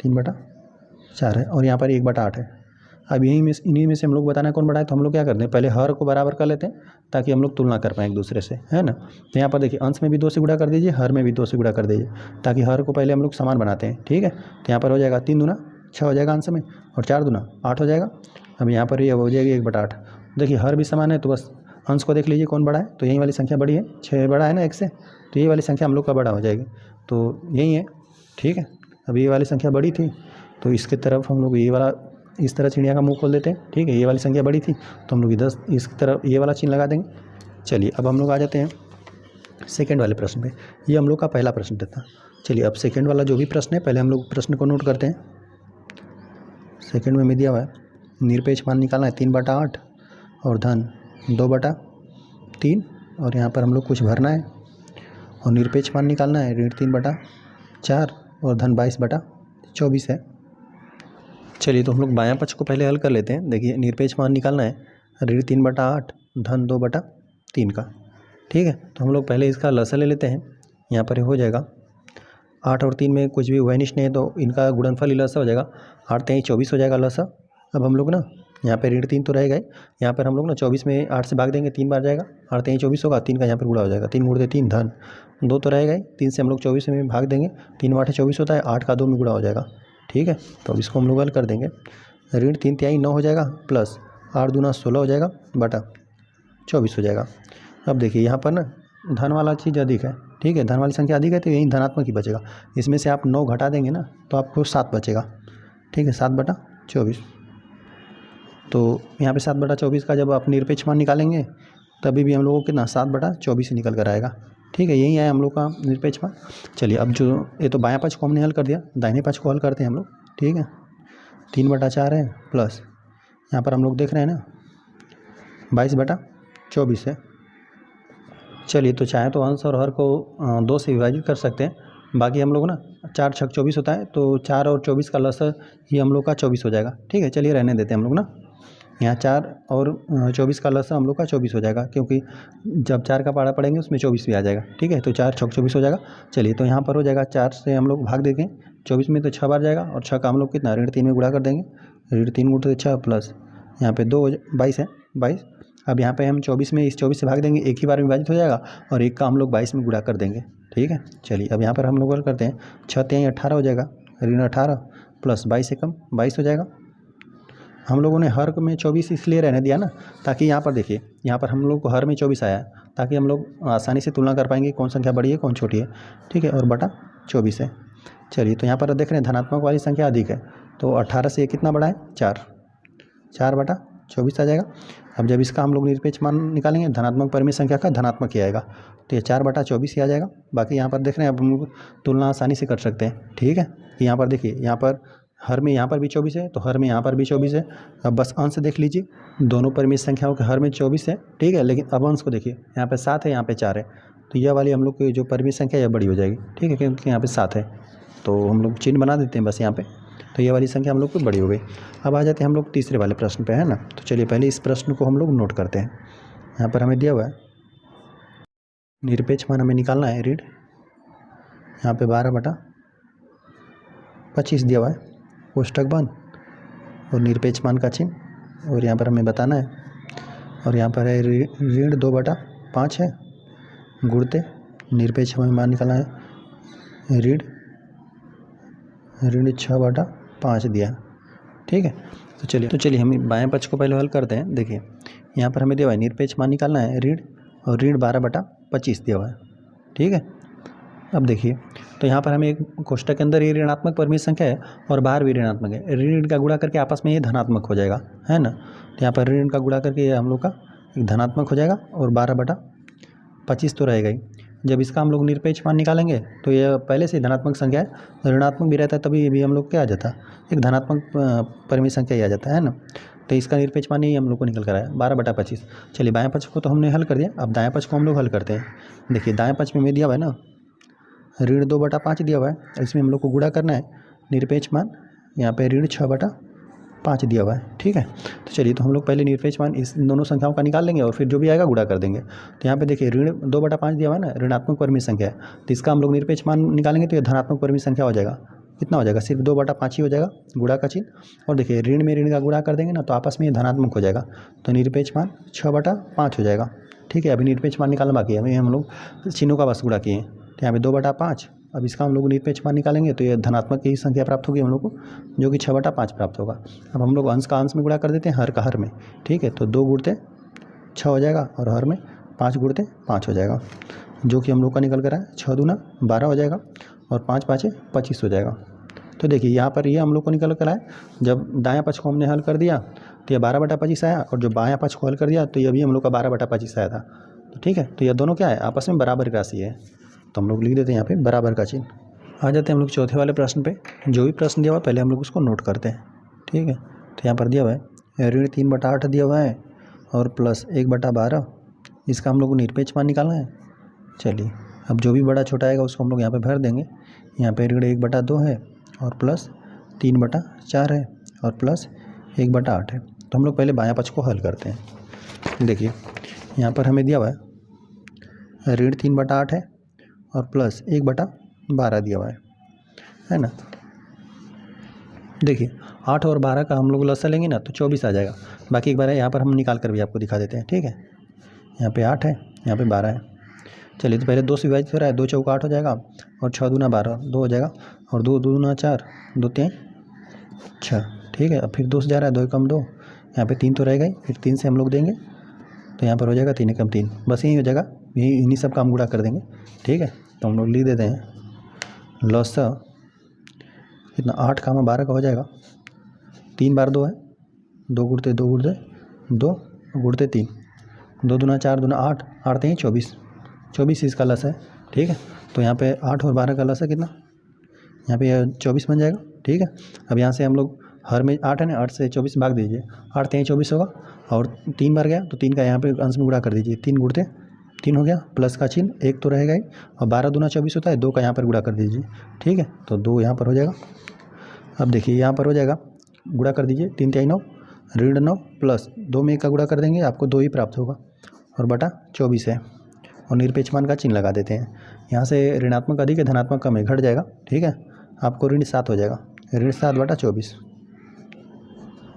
3/4 है और यहाँ पर 1/8 है। अब इन्हीं में से हम लोग बताना है कौन बड़ा है। तो हम लोग क्या करते हैं, पहले हर को बराबर कर लेते हैं ताकि हम लोग तुलना कर पाएँ एक दूसरे से, है ना। तो यहाँ पर देखिए अंश में भी 2 से गुणा कर दीजिए, हर में भी 2 से गुणा कर दीजिए, ताकि हर को पहले हम लोग समान बनाते हैं। ठीक है, तो यहाँ पर हो जाएगा 3 दूना 6 हो जाएगा अंश में और 4 दूना 8 हो जाएगा। अब यहाँ पर ये हो जाएगी 1/8। देखिए हर भी समान है तो बस अंश को देख लीजिए कौन बड़ा है। तो यही वाली संख्या बड़ी है, 6 बड़ा है ना 1 से, तो ये वाली संख्या हम लोग का बड़ा हो जाएगी, तो यही है। ठीक है, अब ये वाली संख्या बड़ी थी तो इसके तरफ हम लोग ये वाला इस तरह चिड़िया का मुंह खोल देते हैं। ठीक है, ये वाली संख्या बड़ी थी तो हम लोग इधर इस तरफ ये वाला चिन्ह लगा देंगे। चलिए अब हम लोग आ जाते हैं सेकंड वाले प्रश्न पे। ये हम लोग का पहला प्रश्न था। चलिए अब सेकंड वाला जो भी प्रश्न है पहले हम लोग प्रश्न को नोट करते हैं। सेकंड में दिया हुआ है निरपेक्ष मान निकालना है 3/8 और धन 2/3 और यहाँ पर हम लोग कुछ भरना है और निरपेक्ष मान निकालना है ऋण 3/4 और धन 22/24 है। चलिए तो हम लोग बायां पक्ष को पहले हल कर लेते हैं। देखिए निरपेक्ष मान निकालना है ऋण 3/8 धन 2/3 का। ठीक है, तो हम लोग पहले इसका लसा ले लेते हैं। यहाँ पर हो जाएगा 8 और 3 में कुछ भी वैनिश नहीं है तो इनका गुणनफल ही लसा हो जाएगा। 8 3 24 हो जाएगा लसा। अब हम लोग ना यहाँ पर ऋण 3 तो रहेगा ही, यहाँ पर हम लोग ना 24 में 8 से भाग देंगे, 3 बार जाएगा, 8 3 24 होगा, 3 का यहाँ पर गुणा हो जाएगा, 3 गुणते 3 धन 2 तो रहेगा ही, 3 से हम लोग 24 में भाग देंगे, 3 8 24 होता है, 8 का 2 में गुणा हो जाएगा। ठीक है, तो अब इसको हम लोग हल कर देंगे। ऋण 3 तिहाई 9 हो जाएगा प्लस 8 दूना 16 हो जाएगा बटा 24 हो जाएगा। अब देखिए यहाँ पर ना धन वाला चीज़ अधिक है। ठीक है, धन वाली संख्या अधिक है तो यही धनात्मक ही बचेगा। इसमें से आप 9 घटा देंगे ना तो आपको 7 बचेगा। ठीक है, 7/24। तो यहाँ पे 7/24 का जब आप निरपेक्ष मान निकालेंगे तभी भी हम लोगों को कितना 7/24 ही निकल कर आएगा। ठीक है, यही है हम लोग का निरपेक्ष मान। चलिए अब जो ये तो बायां पक्ष को हमने हल कर दिया, दाहिने पक्ष को हल करते हैं हम लोग। ठीक है, 3/4 है प्लस यहाँ पर हम लोग देख रहे हैं ना 22/24 है। चलिए तो चाहे तो अंश और हर को 2 से विभाजित कर सकते हैं, बाकी हम लोग ना 4 6 24 होता है तो 4 और 24 का लसा ही हम लोग का 24 हो जाएगा। ठीक है, चलिए रहने देते हैं हम लोग ना, यहाँ 4 और 24 का लसा हम लोग का 24 हो जाएगा, क्योंकि जब 4 का पहाड़ा पड़ेंगे उसमें 24 भी आ जाएगा। ठीक है, तो 4 6 24 हो जाएगा। चलिए तो यहाँ पर हो जाएगा 4 से हम लोग भाग देंगे 24 में तो 6 बार जाएगा और 6 का हम लोग कितना ऋण 3 में गुणा कर देंगे, ऋण 3 गुणते 6 प्लस यहाँ पे 2 22 है 22। अब यहाँ पे हम 24 में इस 24 से भाग देंगे, एक ही बार में विभाजित हो जाएगा और 1 का हम लोग 22 में गुणा कर देंगे। ठीक है, चलिए अब यहाँ पर हम लोग हल करते हैं। 6 3 18 हो जाएगा, ऋण 18 प्लस 22 से कम 22 हो जाएगा। हम लोगों ने हर में 24 इसलिए रहने दिया ना ताकि यहाँ पर देखिए यहाँ पर हम लोग को हर में 24 आया है, ताकि हम लोग आसानी से तुलना कर पाएंगे कौन संख्या बड़ी है कौन छोटी है। ठीक है, और बटा 24 है। चलिए तो यहाँ पर देख रहे हैं धनात्मक वाली संख्या अधिक है, तो 18 से ये कितना बड़ा है 4/24 आ जाएगा। अब जब इसका हम लोग निरपेक्ष मान निकालेंगे धनात्मक परिमेय संख्या का धनात्मक ही आएगा, तो ये 4/24 ही आ जाएगा। बाकी यहाँ पर देख रहे हैं अब हम लोग तुलना आसानी से कर सकते हैं। ठीक है, यहाँ पर देखिए यहाँ पर हर में यहाँ पर भी 24 है तो हर में यहाँ पर भी 24 है। अब बस अंश देख लीजिए, दोनों परिमेय संख्याओं के हर में 24 है। ठीक है, लेकिन अब अंश को देखिए यहाँ पे 7 है यहाँ पे 4 है, तो यह वाली हम लोग की जो परिमेय संख्या यह बड़ी हो जाएगी, ठीक है, क्योंकि यहाँ पे 7 है तो हम लोग चिन्ह बना देते हैं बस यहाँ पे, तो ये वाली संख्या हम लोग की बड़ी हो गई। अब आ जाते हैं हम लोग तीसरे वाले प्रश्न पे, है ना। तो चलिए पहले इस प्रश्न को हम लोग नोट करते हैं। यहाँ पर हमें दिया हुआ है निरपेक्ष मान हमें निकालना है, रीड यहाँ पे 12/25 दिया हुआ है, कोष्टक बंद और निरपेक्ष मान का चिन्ह, और यहाँ पर हमें बताना है, और यहाँ पर है ऋण 2/5 है, गुणते निरपेक्ष हमें मान निकालना है ऋण 6/5 दिया, ठीक है। तो चलिए हम बाएं पक्ष को पहले हल करते हैं। देखिए यहाँ पर हमें दिया हुआ है निरपेक्ष मान निकालना है ऋण, और ऋण 12/25 दिया हुआ है, ठीक है। अब देखिए तो यहाँ पर हमें एक कोष्टक के अंदर ये ऋणात्मक परिमेय संख्या है और बाहर भी ऋणात्मक है, ऋण का गुणा करके आपस में ये धनात्मक हो जाएगा, है ना। तो यहाँ पर ऋण का गुणा करके ये हम लोग का एक धनात्मक हो जाएगा और 12/25 तो रहेगा ही। जब इसका हम लोग निरपेक्ष मान निकालेंगे तो यह पहले से धनात्मक संख्या है, ऋणात्मक भी रहता है तभी भी हम लोग क्या आ जाता है, एक धनात्मक परिमेय संख्या ही आ जाता है ना। तो इसका निरपेक्ष मान ही हम लोग को निकल कर आया 12/25। चलिए बाएं पक्ष को तो हमने हल कर दिया, अब दाएं पक्ष को हम लोग हल करते हैं। देखिए दाएं पक्ष में दिया हुआ है ना ऋण 2/5 दिया हुआ है, इसमें हम लोग को गुणा करना है निरपेक्ष मान, यहाँ पे ऋण 6/5 दिया हुआ है, ठीक है। तो चलिए तो हम लोग पहले निरपेक्ष मान इस दोनों संख्याओं का निकाल लेंगे और फिर जो भी आएगा गुणा कर देंगे। तो यहाँ पे देखिए ऋण 2/5 दिया हुआ है ना, ऋणात्मक परिमेय संख्या है, तो इसका हम लोग निरपेक्ष मान निकालेंगे तो ये धनात्मक परिमेय संख्या हो जाएगा। कितना हो जाएगा, सिर्फ 2/5 ही हो जाएगा गुणा का चिन्ह, और देखिए ऋण में ऋण का गुणा कर देंगे ना तो आपस में ये धनात्मक हो जाएगा, तो निरपेक्ष मान 6/5 हो जाएगा, ठीक है। अभी निरपेक्ष मान निकालना बाकी है, अभी हम लोग चिन्हों का बस गुणा किए, तो यहाँ पे 2/5। अब इसका हम लोग निरपेक्ष मान निकालेंगे तो ये धनात्मक की संख्या प्राप्त होगी हम लोग को, जो कि 6/5 प्राप्त होगा। अब हम लोग अंश का अंश में गुणा कर देते हैं, हर का हर में, ठीक है। तो 2 गुणते 6 हो जाएगा और हर में 5 गुणते 5 हो जाएगा, जो कि हम लोग का निकल कर आया 6 दूना 12 हो जाएगा और 5 5 25 हो जाएगा। तो देखिए यहाँ पर ये हम लोग को निकल कर आया, जब दायां पक्ष को हमने हल कर दिया तो ये 12/25 आया, और जो बायां पक्ष को हल कर दिया तो ये भी हम लोग का 12/25 आया था, तो ठीक है। तो ये दोनों क्या है, आपस में बराबर राशि है, तो हम लोग लिख देते हैं यहाँ पे बराबर का चिन्ह। आ जाते हैं हम लोग चौथे वाले प्रश्न पे। जो भी प्रश्न दिया हुआ है पहले हम लोग उसको नोट करते हैं, ठीक है। तो यहाँ पर दिया हुआ है ऋण 3/8 दिया हुआ है और प्लस 1/12, इसका हम लोग को निरपेक्ष मान निकालना है। चलिए अब जो भी बड़ा छोटा आएगा उसको हम लोग यहाँ पे भर देंगे। यहाँ पे ऋण 1/2 है और प्लस 3/4 है और प्लस 1/8 है। तो हम लोग पहले बायां पक्ष को हल करते हैं। देखिए यहाँ पर हमें दिया हुआ है ऋण 3/8 है और प्लस 1/12 दिया हुआ है ना। देखिए 8 और 12 का हम लोग लसा लेंगे ना तो 24 आ जाएगा। बाकी एक बार है यहाँ पर हम निकाल कर भी आपको दिखा देते हैं, ठीक है। यहाँ पे 8 है, यहाँ पे 12 है। चलिए तो पहले 2 से विभाजित हो रहा है, 2 चौका 8 हो जाएगा और 6 दूना 12, 2 हो जाएगा और 2 दूना 4, 2 3 6, ठीक है। अब फिर 2 से जा रहा है, 2 कम 2, यहाँ पे 3 तो रहेगा ही, फिर 3 से हम लोग देंगे तो यहाँ पर हो जाएगा 3 कम 3, बस यही हो जाएगा, यही इन्हीं सब का हम गुणा कर देंगे, ठीक है। तो हम लोग लिख देते हैं लसा कितना 8 का 12 का हो जाएगा, 3 बार 2 है, 2 गुणते 2 गुणते 2 गुणते 3, 2 दूना 4 दूना 8, 8 3 24 इसका लस है, ठीक है। तो यहाँ पे 8 और 12 का लस है कितना, यहाँ पे 24 बन जाएगा, ठीक है। अब यहाँ से हम लोग हर में 8 है ना, 8 से 24 भाग दीजिए, 8 3 24 होगा और 3 बार गया तो 3 का यहाँ पे अंश में गुणा कर दीजिए, 3 गुणते 3 हो गया, प्लस का चिन्ह 1 तो रहेगा ही, और 12 दूना 24 होता है, 2 का यहाँ पर गुणा कर दीजिए, ठीक है। तो 2 यहाँ पर हो जाएगा। अब देखिए यहाँ पर हो जाएगा, गुणा कर दीजिए, 3 3 9 ऋण 9 प्लस 2 में 1 का गुणा कर देंगे, आपको 2 ही प्राप्त होगा और बटा 24 है, और निरपेक्ष मान का चिन्ह लगा देते हैं। यहाँ से ऋणात्मक अधिक है, धनात्मक कम है, घट जाएगा, ठीक है। आपको ऋण 7 हो जाएगा, ऋण 7/24।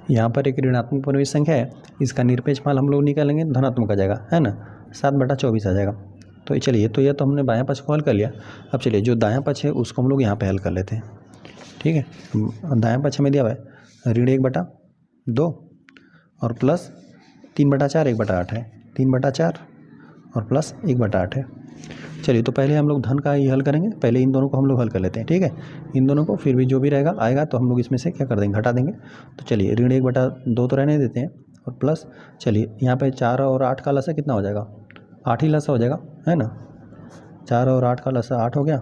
यहाँ पर एक ऋणात्मक परिमेय संख्या है, इसका निरपेक्ष मान हम लोग निकालेंगे धनात्मक आ जाएगा, है ना, 7/24 आ जाएगा। तो चलिए तो यह तो हमने बायां पक्ष को हल कर लिया। अब चलिए जो दायां पक्ष है उसको हम लोग यहाँ पे हल कर लेते हैं, ठीक है। दायां पक्ष में दिया हुआ है ऋण 1/2 और प्लस 3/4 1/8 है, 3/4 और प्लस 1/8 है। चलिए तो पहले हम लोग धन का ही हल करेंगे, पहले इन दोनों को हम लोग हल कर लेते हैं, ठीक है। इन दोनों को फिर भी जो भी रहेगा आएगा तो हम लोग इसमें से क्या कर देंगे, घटा देंगे। तो चलिए ऋण 1/2 तो रहने देते हैं और प्लस चलिए यहाँ पे 4 और 8 का लसा कितना हो जाएगा, 8 ही लसा हो जाएगा, है ना। 4 और 8 का लसा 8 हो गया,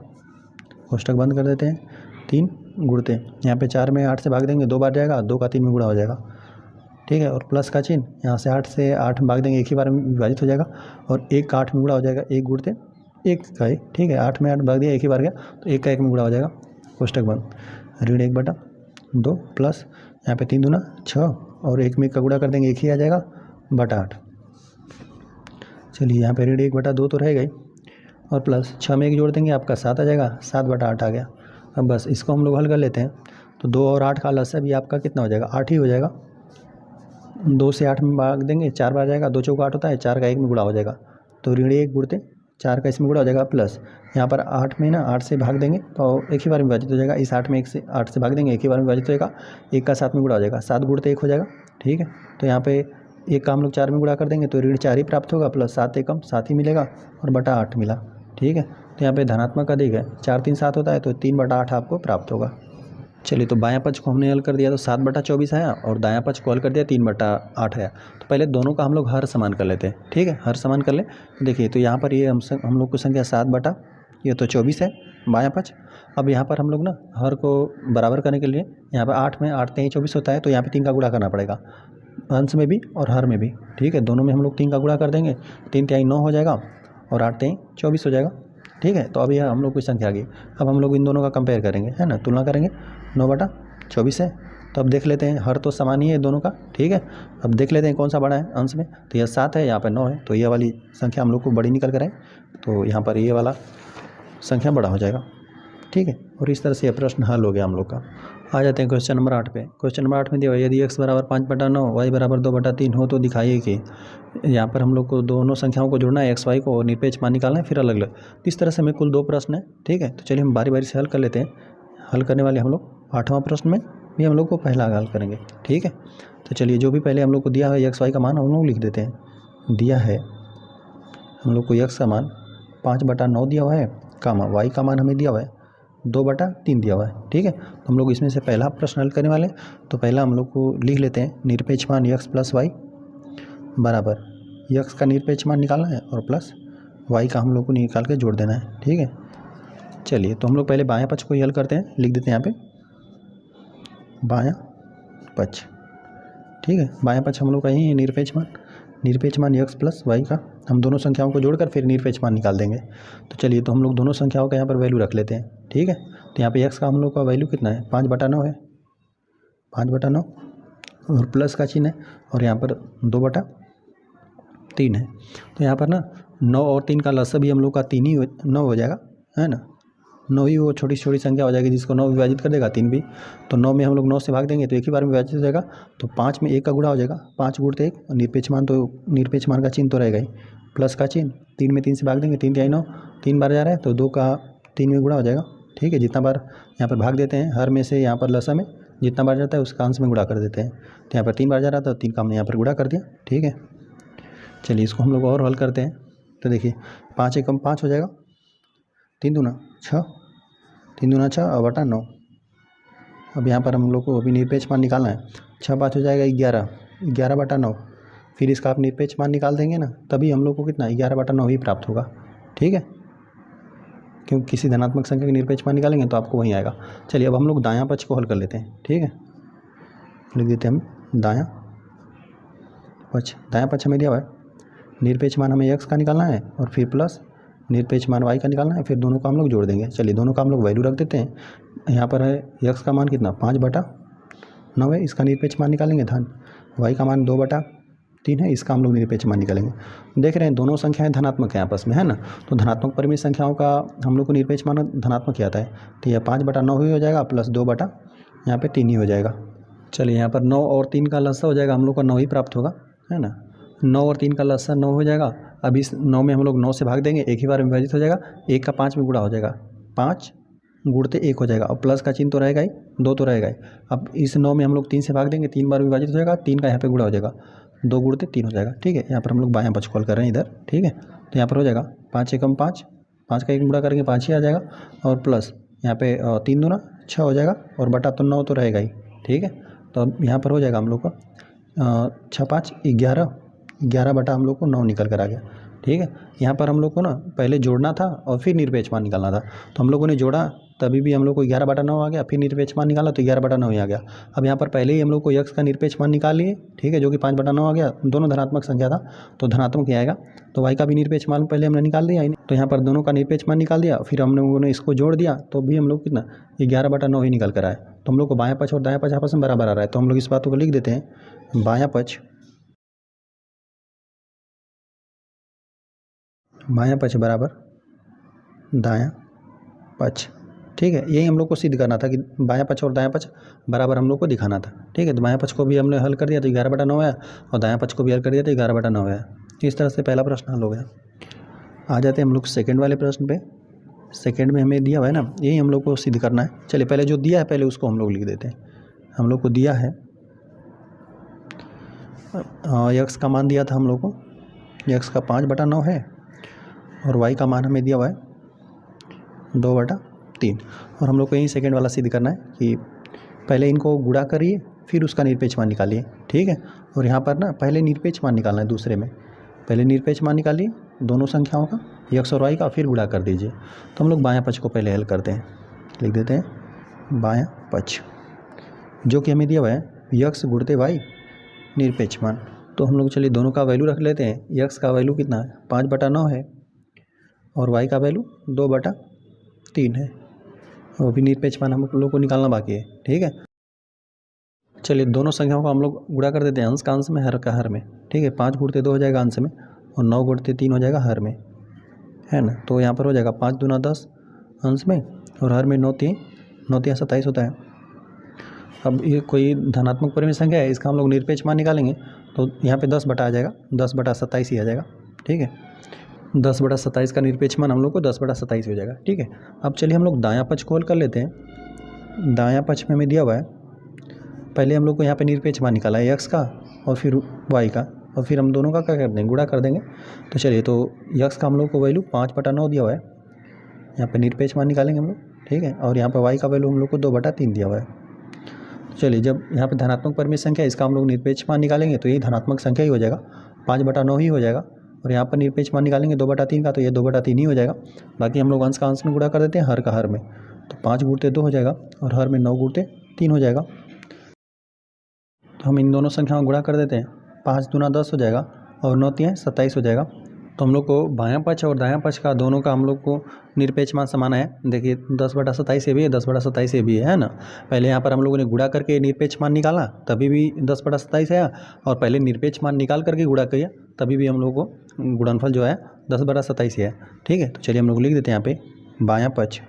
कोष्टक बंद कर देते हैं, 3 गुणते यहाँ पे 4 में 8 से भाग देंगे, 2 बार जाएगा, 2 का 3 में गुणा हो जाएगा, ठीक है। और प्लस का चिन्ह यहाँ से 8 से 8 भाग देंगे, एक ही बार में विभाजित हो जाएगा और 1 का 8 में गुणा हो जाएगा, 1 गुणते एक का ही, ठीक है। 8 में 8 भाग दिया, एक ही बार गया, तो 1 का 1 में गुणा हो जाएगा, कोष्टक बंद। ऋण 1/2 प्लस यहाँ पे 3 दूना 6 और 1 में 1 का गुणा कर देंगे, 1 ही आ जाएगा बटा 8। चलिए यहाँ पे ऋण 1/2 तो रहेगा ही, और प्लस 6 में 1 जोड़ देंगे, आपका 7 आ जाएगा, 7/8 आ गया। अब बस इसको हम लोग हल कर लेते हैं, तो 2 और 8 का लसा भी आपका कितना हो जाएगा, 8 ही हो जाएगा। 2 से 8 में भाग देंगे, 4 बार जाएगा, 2 चौका 8 होता है, 4 का 1 में गुणा हो जाएगा, तो ऋण 1 गुणते 4 का इसमें गुणा हो जाएगा, प्लस यहाँ पर 8 में ना 8 से भाग देंगे तो एक ही बार में विभाजित हो जाएगा। इस 8 में 8 से भाग देंगे, एक ही बार में विभाजित होगा, 1 का 7 में गुणा हो जाएगा, 7 गुणते 1 हो जाएगा, ठीक है। तो यहाँ पे 1 का हम लोग 4 में गुणा कर देंगे, तो ऋण 4 ही प्राप्त होगा, प्लस 7 एकम 7 ही मिलेगा और बटा 8 मिला, ठीक है। तो यहाँ पे धनात्मक अधिक है, 4 3 7 होता है, तो 3/8 आपको प्राप्त होगा। चलिए, तो बायां पक्ष को हमने हल कर दिया तो 7/24 आया, और दायां पक्ष को हल कर दिया 3/8 आया। तो पहले दोनों का हम लोग हर समान कर लेते हैं, ठीक है। हर समान कर ले, देखिए तो यहाँ पर ये हम लोग को संख्या 7/24 है बायां पक्ष। अब यहाँ पर हम लोग ना हर को बराबर करने के लिए यहाँ पर 8 में 8 3 24 होता है, तो यहाँ पे 3 का गुणा करना पड़ेगा, अंश में भी और हर में भी, ठीक है। दोनों में हम लोग 3 का गुणा कर देंगे, 3 तिहाई 9 हो जाएगा और 8 तिहाई 24 हो जाएगा, ठीक है। तो अब यह हम लोग की संख्या आ गई। अब हम लोग इन दोनों का कंपेयर करेंगे, है ना, तुलना करेंगे। 9/24 है, तो अब देख लेते हैं, हर तो समान ही है दोनों का, ठीक है। अब देख लेते हैं कौन सा बड़ा है अंश में, तो यह 7 है, यहाँ पर 9 है, तो यह वाली संख्या हम लोग को बड़ी निकल कर आए, तो यहाँ पर ये वाला संख्या बड़ा हो जाएगा, ठीक है। और इस तरह से यह प्रश्न हल हो गया हम लोग का। आ जाते हैं क्वेश्चन नंबर 8 पे। क्वेश्चन नंबर 8 में दिया हुआ, यदि x बराबर 5/9 y बराबर 2/3 हो तो दिखाइए कि, यहाँ पर हम लोग को दोनों संख्याओं को जोड़ना है, एक्स वाई को, और निरपेक्ष मान निकालना है, फिर अलग अलग। इस तरह से हमें कुल 2 प्रश्न है, ठीक है। तो चलिए हम बारी बारी से हल कर लेते हैं। हल करने वाले हम लोग 8वां प्रश्न में भी हम लोग को पहला हल करेंगे, ठीक है। तो चलिए, जो भी पहले हम लोग को दिया है एक्स वाई का मान हम लोग लिख देते हैं। दिया है हम लोग को एक्स का मान 5/9 दिया हुआ है, कामा वाई का मान हमें दिया हुआ है 2/3 दिया हुआ है, ठीक है। तो हम लोग इसमें से पहला प्रश्न हल करने वाले, तो पहला हम लोग को लिख लेते हैं, निरपेक्ष मान x प्लस वाई बराबर x का निरपेक्ष मान निकालना है और प्लस y का हम लोग को निकाल के जोड़ देना है, ठीक है। चलिए, तो हम लोग पहले बायां पक्ष को ही हल करते हैं, लिख देते हैं यहाँ पे बायां पक्ष, ठीक है। बायां पक्ष हम लोग का यही है निरपेक्ष मान x प्लस वाई का, हम दोनों संख्याओं को जोड़कर फिर निरपेक्ष मान निकाल देंगे। तो चलिए, तो हम लोग दोनों संख्याओं का यहाँ पर वैल्यू रख लेते हैं, ठीक है। तो यहाँ पे x का हम लोग का वैल्यू कितना है, 5/9 है, 5/9 और प्लस का चिन्ह है, और यहाँ पर 2/3 है। तो यहाँ पर ना 9 और 3 का लसा भी हम लोग का 3 ही 9 हो जाएगा, है ना। 9 ही वो छोटी छोटी संख्या हो जाएगी जिसको 9 विभाजित कर देगा, 3 भी। तो 9 में हम लोग 9 से भाग देंगे तो एक ही बार में विभाजित हो जाएगा, तो 5 में 1 का गुणा हो जाएगा, 5 गुणते 1, और निरपेक्ष मान का चिन्ह तो रहेगा ही, प्लस का चिन्ह। 3 में 3 से भाग देंगे, 3 तिहाई 9, 3 बार जा रहा है, तो 2 का 3 में गुणा हो जाएगा, ठीक है। जितना बार यहाँ पर भाग देते हैं, हर में से यहाँ पर लसा में जितना बार जाता है उसका अंश में गुणा कर देते हैं। तो यहाँ पर 3 बार जा रहा था, तो 3 का हमने यहाँ पर गुणा कर दिया, ठीक है। चलिए, इसको हम लोग और हल करते हैं। तो देखिए, 5 एकम 5 हो जाएगा, 3 दूना 6, 3 दूना 6 और बटा 9। अब यहाँ पर हम लोग को अभी निरपेक्ष मान निकालना है, 6 5 हो जाएगा 11, 11/9। फिर इसका आप निरपेक्ष मान निकाल देंगे ना, तभी हम लोग को कितना 11/9 ही प्राप्त होगा, ठीक है। क्योंकि किसी धनात्मक संख्या के निरपेक्ष मान निकालेंगे तो आपको वहीं आएगा। चलिए, अब हम लोग दायां पक्ष को हल कर लेते हैं, ठीक है। लिख देते हैं हम दायां पक्ष हमें दिया हुआ है, निरपेक्ष मान हमें x का निकालना है और फिर प्लस निरपेक्ष मान y का निकालना है, फिर दोनों का हम लोग जोड़ देंगे। चलिए, दोनों का हम लोग वैल्यू रख देते हैं। यहाँ पर है x का मान कितना 5/9 है, इसका निरपेक्ष मान निकालेंगे धन। y का मान 2/3 है, इसका हम लोग निरपेक्ष मान निकालेंगे। देख रहे हैं दोनों संख्याएं धनात्मक हैं आपस में, है ना। तो धनात्मक परिमेय संख्याओं का हम लोग को निरपेक्ष मान धनात्मक ही आता है, तो यह 5/9 ही हो जाएगा, प्लस 2/3 ही हो जाएगा। चलिए, यहाँ पर 9 और 3 का लसा हो जाएगा, हम लोग को 9 ही प्राप्त होगा, है ना। 9 और 3 का लसा 9 हो जाएगा। अब इस 9 में हम लोग 9 से भाग देंगे, एक ही बार में विभाजित हो जाएगा, 1 का 5 में गुणा हो जाएगा, 5 गुणते 1 हो जाएगा, और प्लस का चिन्ह तो रहेगा ही, 2 तो रहेगा ही। अब इस 9 में हम लोग 3 से भाग देंगे, 3 बार विभाजित हो जाएगा, 3 का यहाँ पे गुणा हो जाएगा, 2 गुणते 3 हो जाएगा, ठीक है। यहाँ पर हम लोग बायां पक्ष कॉल कर रहे हैं इधर, ठीक है। तो यहाँ पर हो जाएगा 5 एकम 5, 5 का 1 गुणा करेंगे 5 ही आ जाएगा, और प्लस यहाँ पे 3 दूना 6 हो जाएगा, और बटा तो 9 तो रहेगा ही, ठीक है। तो अब यहाँ पर हो जाएगा हम लोग का 6 5 11, 11 बटा हम लोग को 9 निकल कर आ गया, ठीक है। यहाँ पर हम लोग को ना पहले जोड़ना था और फिर निरपेक्ष मान निकालना था, तो हम लोगों ने जोड़ा तभी भी हम लोग को 11/9 आ गया, फिर निरपेक्ष मान निकाला तो 11/9 ही आ गया। अब यहाँ पर पहले ही हम लोग को यक्स का निरपेक्ष मान निकाल लिए, ठीक है, जो कि 5/9 आ गया, दोनों धनात्मक संख्या था तो धनात्मक ही आएगा। तो वाई का भी निरपेक्ष मान पहले हमने निकाल दिया, तो यहाँ पर दोनों का निरपेक्ष मान निकाल दिया, फिर हम लोगों ने इसको जोड़ दिया तो भी हम लोग कितना 11/9 ही निकल कर आए। तो हम लोग को बायां पक्ष और दायां पक्ष आपस में बराबर आ रहा है, तो हम लोग इस बात को लिख देते हैं, बायां पक्ष बराबर दायां पक्ष, ठीक है। यही हम लोग को सिद्ध करना था कि बायां पक्ष और दायां पक्ष बराबर हम लोग को दिखाना था, ठीक है। तो बायां पक्ष को भी हमने हल कर दिया तो 11/9 आया, और दायां पक्ष को भी हल कर दिया तो 11/9 आया। इस तरह से पहला प्रश्न हल हो गया। आ जाते हैं हम लोग सेकंड वाले प्रश्न पे। सेकंड में हमें दिया हुआ है ना, यही हम लोग को सिद्ध करना है। चलिए पहले जो दिया है पहले उसको हम लोग लिख देते हैं। हम लोग को दिया है यक्स का मान दिया था हम लोग को, यक्स का 5/9 है, और वाई का मान हमें दिया हुआ है 2/3। और हम लोग को यही सेकंड वाला सिद्ध करना है कि पहले इनको गुणा करिए फिर उसका निरपेक्ष मान निकालिए, ठीक है। और यहाँ पर ना पहले निरपेक्ष मान निकालना है, दूसरे में पहले निरपेक्ष मान निकालिए दोनों संख्याओं का, यक्स और वाई का, फिर गुणा कर दीजिए। तो हम लोग बायां पक्ष को पहले हल करते हैं, लिख देते हैं बायां पक्ष, जो कि हमें दिया हुआ है यक्स गुणते वाई निरपेक्ष मान। तो हम लोग चलिए दोनों का वैल्यू रख लेते हैं। यक्स का वैल्यू कितना है 5/9 है, और वाई का वैल्यू 2/3 है, और भी निरपेक्ष मान हम लोग को निकालना बाकी है, ठीक है। चलिए दोनों संख्याओं को हम लोग गुणा कर देते हैं, अंश का अंश में, हर का हर में, ठीक है। 5 गुणते 2 हो जाएगा अंश में, और 9 गुणते 3 हो जाएगा हर में, है ना। तो यहाँ पर हो जाएगा 5 दूना 10 अंश में, और हर में 9 3 27 होता है। अब ये कोई धनात्मक परिमेय संख्या है, इसका हम लोग निरपेक्ष मान निकालेंगे तो यहाँ पे 10 बटा आ जाएगा, 10/27 ही आ जाएगा, ठीक है। 10/27 का निरपेक्ष मान हम लोग को 10/27 हो जाएगा, ठीक है। अब चलिए हम लोग दायां पक्ष को हल कर लेते हैं। दायां पक्ष में हमें दिया हुआ है, पहले हम लोग को यहाँ पे निरपेक्ष मान निकाला है यक्स का और फिर वाई का, और फिर हम दोनों का क्या कर देंगे, गुणा कर देंगे। तो चलिए, तो यक्स का हम लोग को वैल्यू 5/9 दिया हुआ है, यहाँ पे निरपेक्ष मान निकालेंगे हम लोग, ठीक है। और यहाँ पर वाई का वैल्यू हम लोग को 2/3 दिया हुआ है। तो चलिए, जब यहाँ पे धनात्मक परिमेय संख्या है, इसका हम लोग निरपेक्ष मान निकालेंगे तो ये धनात्मक संख्या ही हो जाएगा, 5/9 ही हो जाएगा। और यहाँ पर निरपेक्ष मान निकालेंगे 2/3 का, तो ये 2/3 ही हो जाएगा। बाकी हम लोग अंश का अंश में गुणा कर देते हैं, हर का हर में, तो 5 गुणते 2 हो जाएगा, और हर में 9 गुणते 3 हो जाएगा। तो हम इन दोनों संख्याओं को गुणा कर देते हैं, 5 दूना 10 हो जाएगा, और 9 3 27 हो जाएगा। तो हम लोग को बायां पक्ष और दायां पक्ष का दोनों का हम लोग को निरपेक्ष मान समान है। देखिए 10/27 ये भी है, 10/27 ये भी है ना। पहले यहाँ पर हम लोगों ने गुणा करके निरपेक्ष मान निकाला तभी भी 10/27 आया, और पहले निरपेक्ष मान निकाल करके गुणा किया तभी भी हम लोग को गुणनफल जो है 10/27 है, ठीक है। तो चलिए हम लोग लिख देते हैं यहाँ पे बायां पक्ष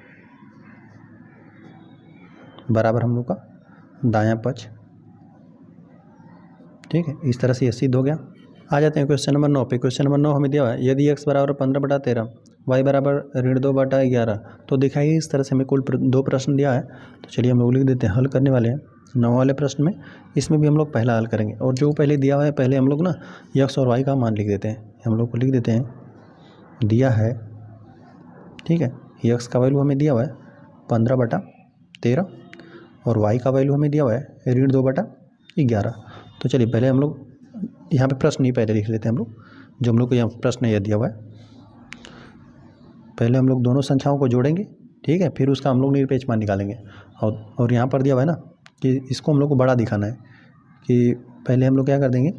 बराबर हम लोग का दायां पक्ष, ठीक है। इस तरह से ये सिद्ध हो गया। आ जाते हैं क्वेश्चन नंबर 9 पे। क्वेश्चन नंबर 9 हमें दिया हुआ है, यदि x बराबर 15/13, y बराबर -2/11, तो दिखाइए। इस तरह से हमें कुल 2 प्रश्न दिया है। तो चलिए हम लोग लिख देते हैं, हल करने वाले हैं 9 वाले प्रश्न में। इसमें भी हम लोग पहला हल करेंगे, और जो पहले दिया हुआ है पहले हम लोग ना x और y का मान लिख देते हैं। हम लोग को लिख देते हैं दिया है, ठीक है, x का वैल्यू हमें दिया हुआ है 15/13, और y का वैल्यू हमें दिया हुआ है -2/11। तो चलिए पहले हम लोग यहाँ पे प्रश्न ही पहले लिख लेते हैं हम लोग, जो हम लोग को यहाँ प्रश्न यह दिया हुआ है। पहले हम लोग दोनों संख्याओं को जोड़ेंगे, ठीक है, फिर उसका हम लोग निरपेक्ष मान निकालेंगे। और यहाँ पर दिया हुआ है ना कि इसको हम लोग को बड़ा दिखाना है, कि पहले हम लोग क्या कर देंगे,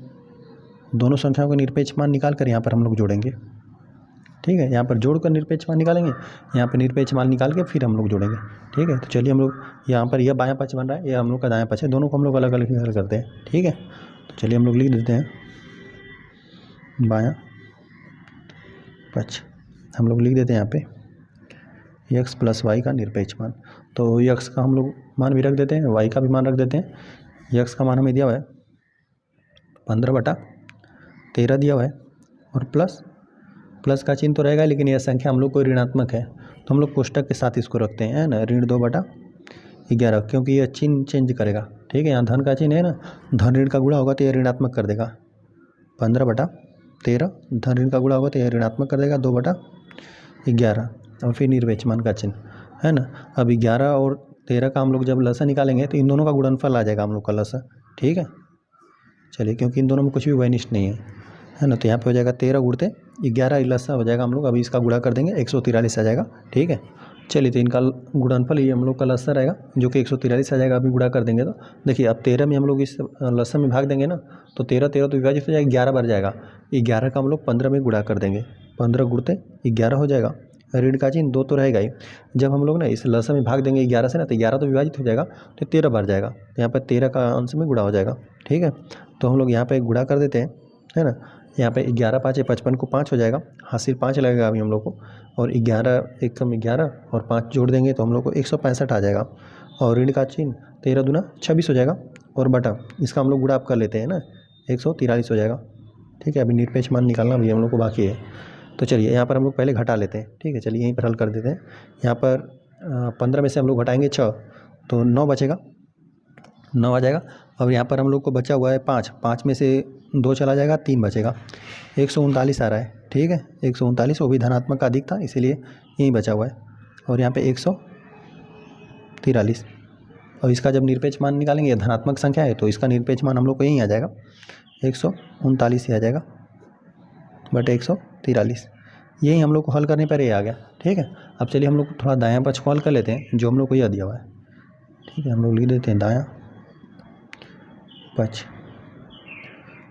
दोनों संख्याओं का निरपेक्ष मान निकाल कर यहाँ पर हम लोग जोड़ेंगे, ठीक है। यहाँ पर जोड़ कर निरपेक्ष मान निकालेंगे, यहाँ पर निरपेक्ष मान निकाल के फिर हम लोग जोड़ेंगे, ठीक है। तो चलिए हम लोग यहाँ पर यह बायां पक्ष बन रहा है, यह हम लोग का दायां पक्ष है, दोनों को हम लोग अलग अलग हल करते हैं, ठीक है। तो चलिए हम लोग लिख देते हैं बायां पक्ष, हम लोग लिख देते हैं यहाँ पे x + y का निरपेक्ष मान। तो x का हम लोग मान भी रख देते हैं, y का भी मान रख देते हैं। x का मान हमें दिया हुआ है 15/13 दिया हुआ है, और प्लस का चिन्ह तो रहेगा, लेकिन यह संख्या हम लोग को ऋणात्मक है, तो हम लोग कोष्टक के साथ इसको रखते हैं, है ना, -2/11, क्योंकि यह चिन्ह चेंज करेगा, ठीक है। यहाँ धन का चिन्ह है ना, धन ऋण का गुणा होगा तो यह ऋणात्मक कर देगा, 15/13 धन ऋण का गुणा होगा तो यह ऋणात्मक कर देगा 2/11, और फिर निरपेक्ष मान का चिन्ह, है ना। अब 11 और 13 का हम लोग जब लसा निकालेंगे तो इन दोनों का गुणनफल आ जाएगा हम लोग का लसा, ठीक है। चलिए, क्योंकि इन दोनों में कुछ भी वैनिष्ट नहीं है ना। तो यहाँ पे हो जाएगा 13 गुणते 11 लसा हो जाएगा हम लोग, अभी इसका गुणा कर देंगे 143 आ जाएगा। ठीक है, चलिए तो इनका गुणनफल ये हम लोग का लसा रहेगा जो कि 143 आ जाएगा। अभी गुणा कर देंगे तो देखिए अब 13 में हम लोग इस लसा में भाग देंगे ना, तो 13 13 तो विभाजित हो जाएगा, 11 बढ़ जाएगा। 11 का हम लोग 15 में गुणा कर देंगे, 15 गुणते 11 हो जाएगा। ऋण का चिन्ह 2 तो रहेगा ही। जब हम लोग ना इस लसा में भाग देंगे 11 से ना, तो 11 तो विभाजित हो जाएगा, तो 13 बढ़ जाएगा। तो यहाँ पर 13 का अंश में गुणा हो जाएगा। ठीक है, तो हम लोग यहाँ पे गुणा कर देते हैं, है ना। यहाँ पे 11 5 55 को 5 हो जाएगा, हासिल 5 लगेगा अभी हम लोग को, और 11 एक कम 11 और 5 जोड़ देंगे तो हम लोग को 165 आ जाएगा। और ऋण का चिन्ह 13 दूना 26 हो जाएगा, और बटा इसका हम लोग गुणा कर लेते हैं ना, 143 हो जाएगा। ठीक है, अभी निरपेक्ष मान निकालना भी हम लोग को बाकी है। तो चलिए यहाँ पर हम लोग पहले घटा लेते हैं। ठीक है, चलिए यहीं पर हल कर देते हैं। यहाँ पर 15 में से हम लोग घटाएंगे 6, तो 9 बचेगा, 9 आ जाएगा। अब यहाँ पर हम लोग को बचा हुआ है 5, 5 में से 2 चला जाएगा, 3 बचेगा, 139 आ रहा है। ठीक है, 139, वो भी धनात्मक का अधिक था इसीलिए यहीं बचा हुआ है। और यहाँ पे 143, और इसका जब निरपेक्ष मान निकालेंगे, धनात्मक संख्या है तो इसका निरपेक्ष मान हम लोग को यहीं आ जाएगा, 139 ही आ जाएगा बटे 143। यही हम लोग को हल करने पर ये आ गया। ठीक है, अब चलिए हम लोग थोड़ा दायां पक्ष को हल कर लेते हैं, जो हम लोग को यह दिया हुआ है। ठीक है, हम लोग लिख देते हैं दायां पक्ष।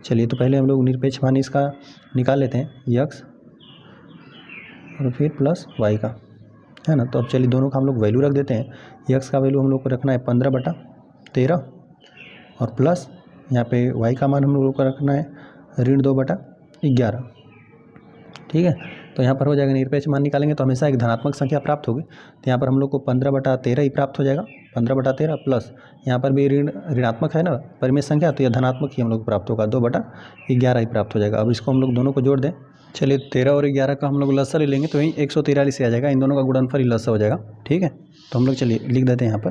चलिए तो पहले हम लोग निरपेक्ष मान इसका निकाल लेते हैं, यक्स और फिर प्लस वाई का, है ना। तो अब चलिए दोनों का हम लोग वैल्यू रख देते हैं। यक्स का वैल्यू हम लोग को रखना है 15/13, और प्लस यहाँ पे वाई का मान हम लोग को रखना है ऋण 2/11। ठीक है, तो यहाँ पर हो जाएगा, निरपेक्ष मान निकालेंगे तो हमेशा एक धनात्मक संख्या प्राप्त होगी। तो यहाँ पर हम लोग को 15/13 ही प्राप्त हो जाएगा, 15/13 प्लस यहाँ पर भी ऋणात्मक है ना परिमेय संख्या, तो यह धनात्मक ही हम लोग को प्राप्त होगा, 2/11 ही प्राप्त हो जाएगा। अब इसको हम लोग दोनों को जोड़ दें। चलिए 13 और 11 का हम लोग लसा ले लेंगे तो यही 143 आ जाएगा, इन दोनों का गुणनफल ही लसा हो जाएगा। ठीक है, तो हम लोग चलिए लिख देते हैं यहाँ पर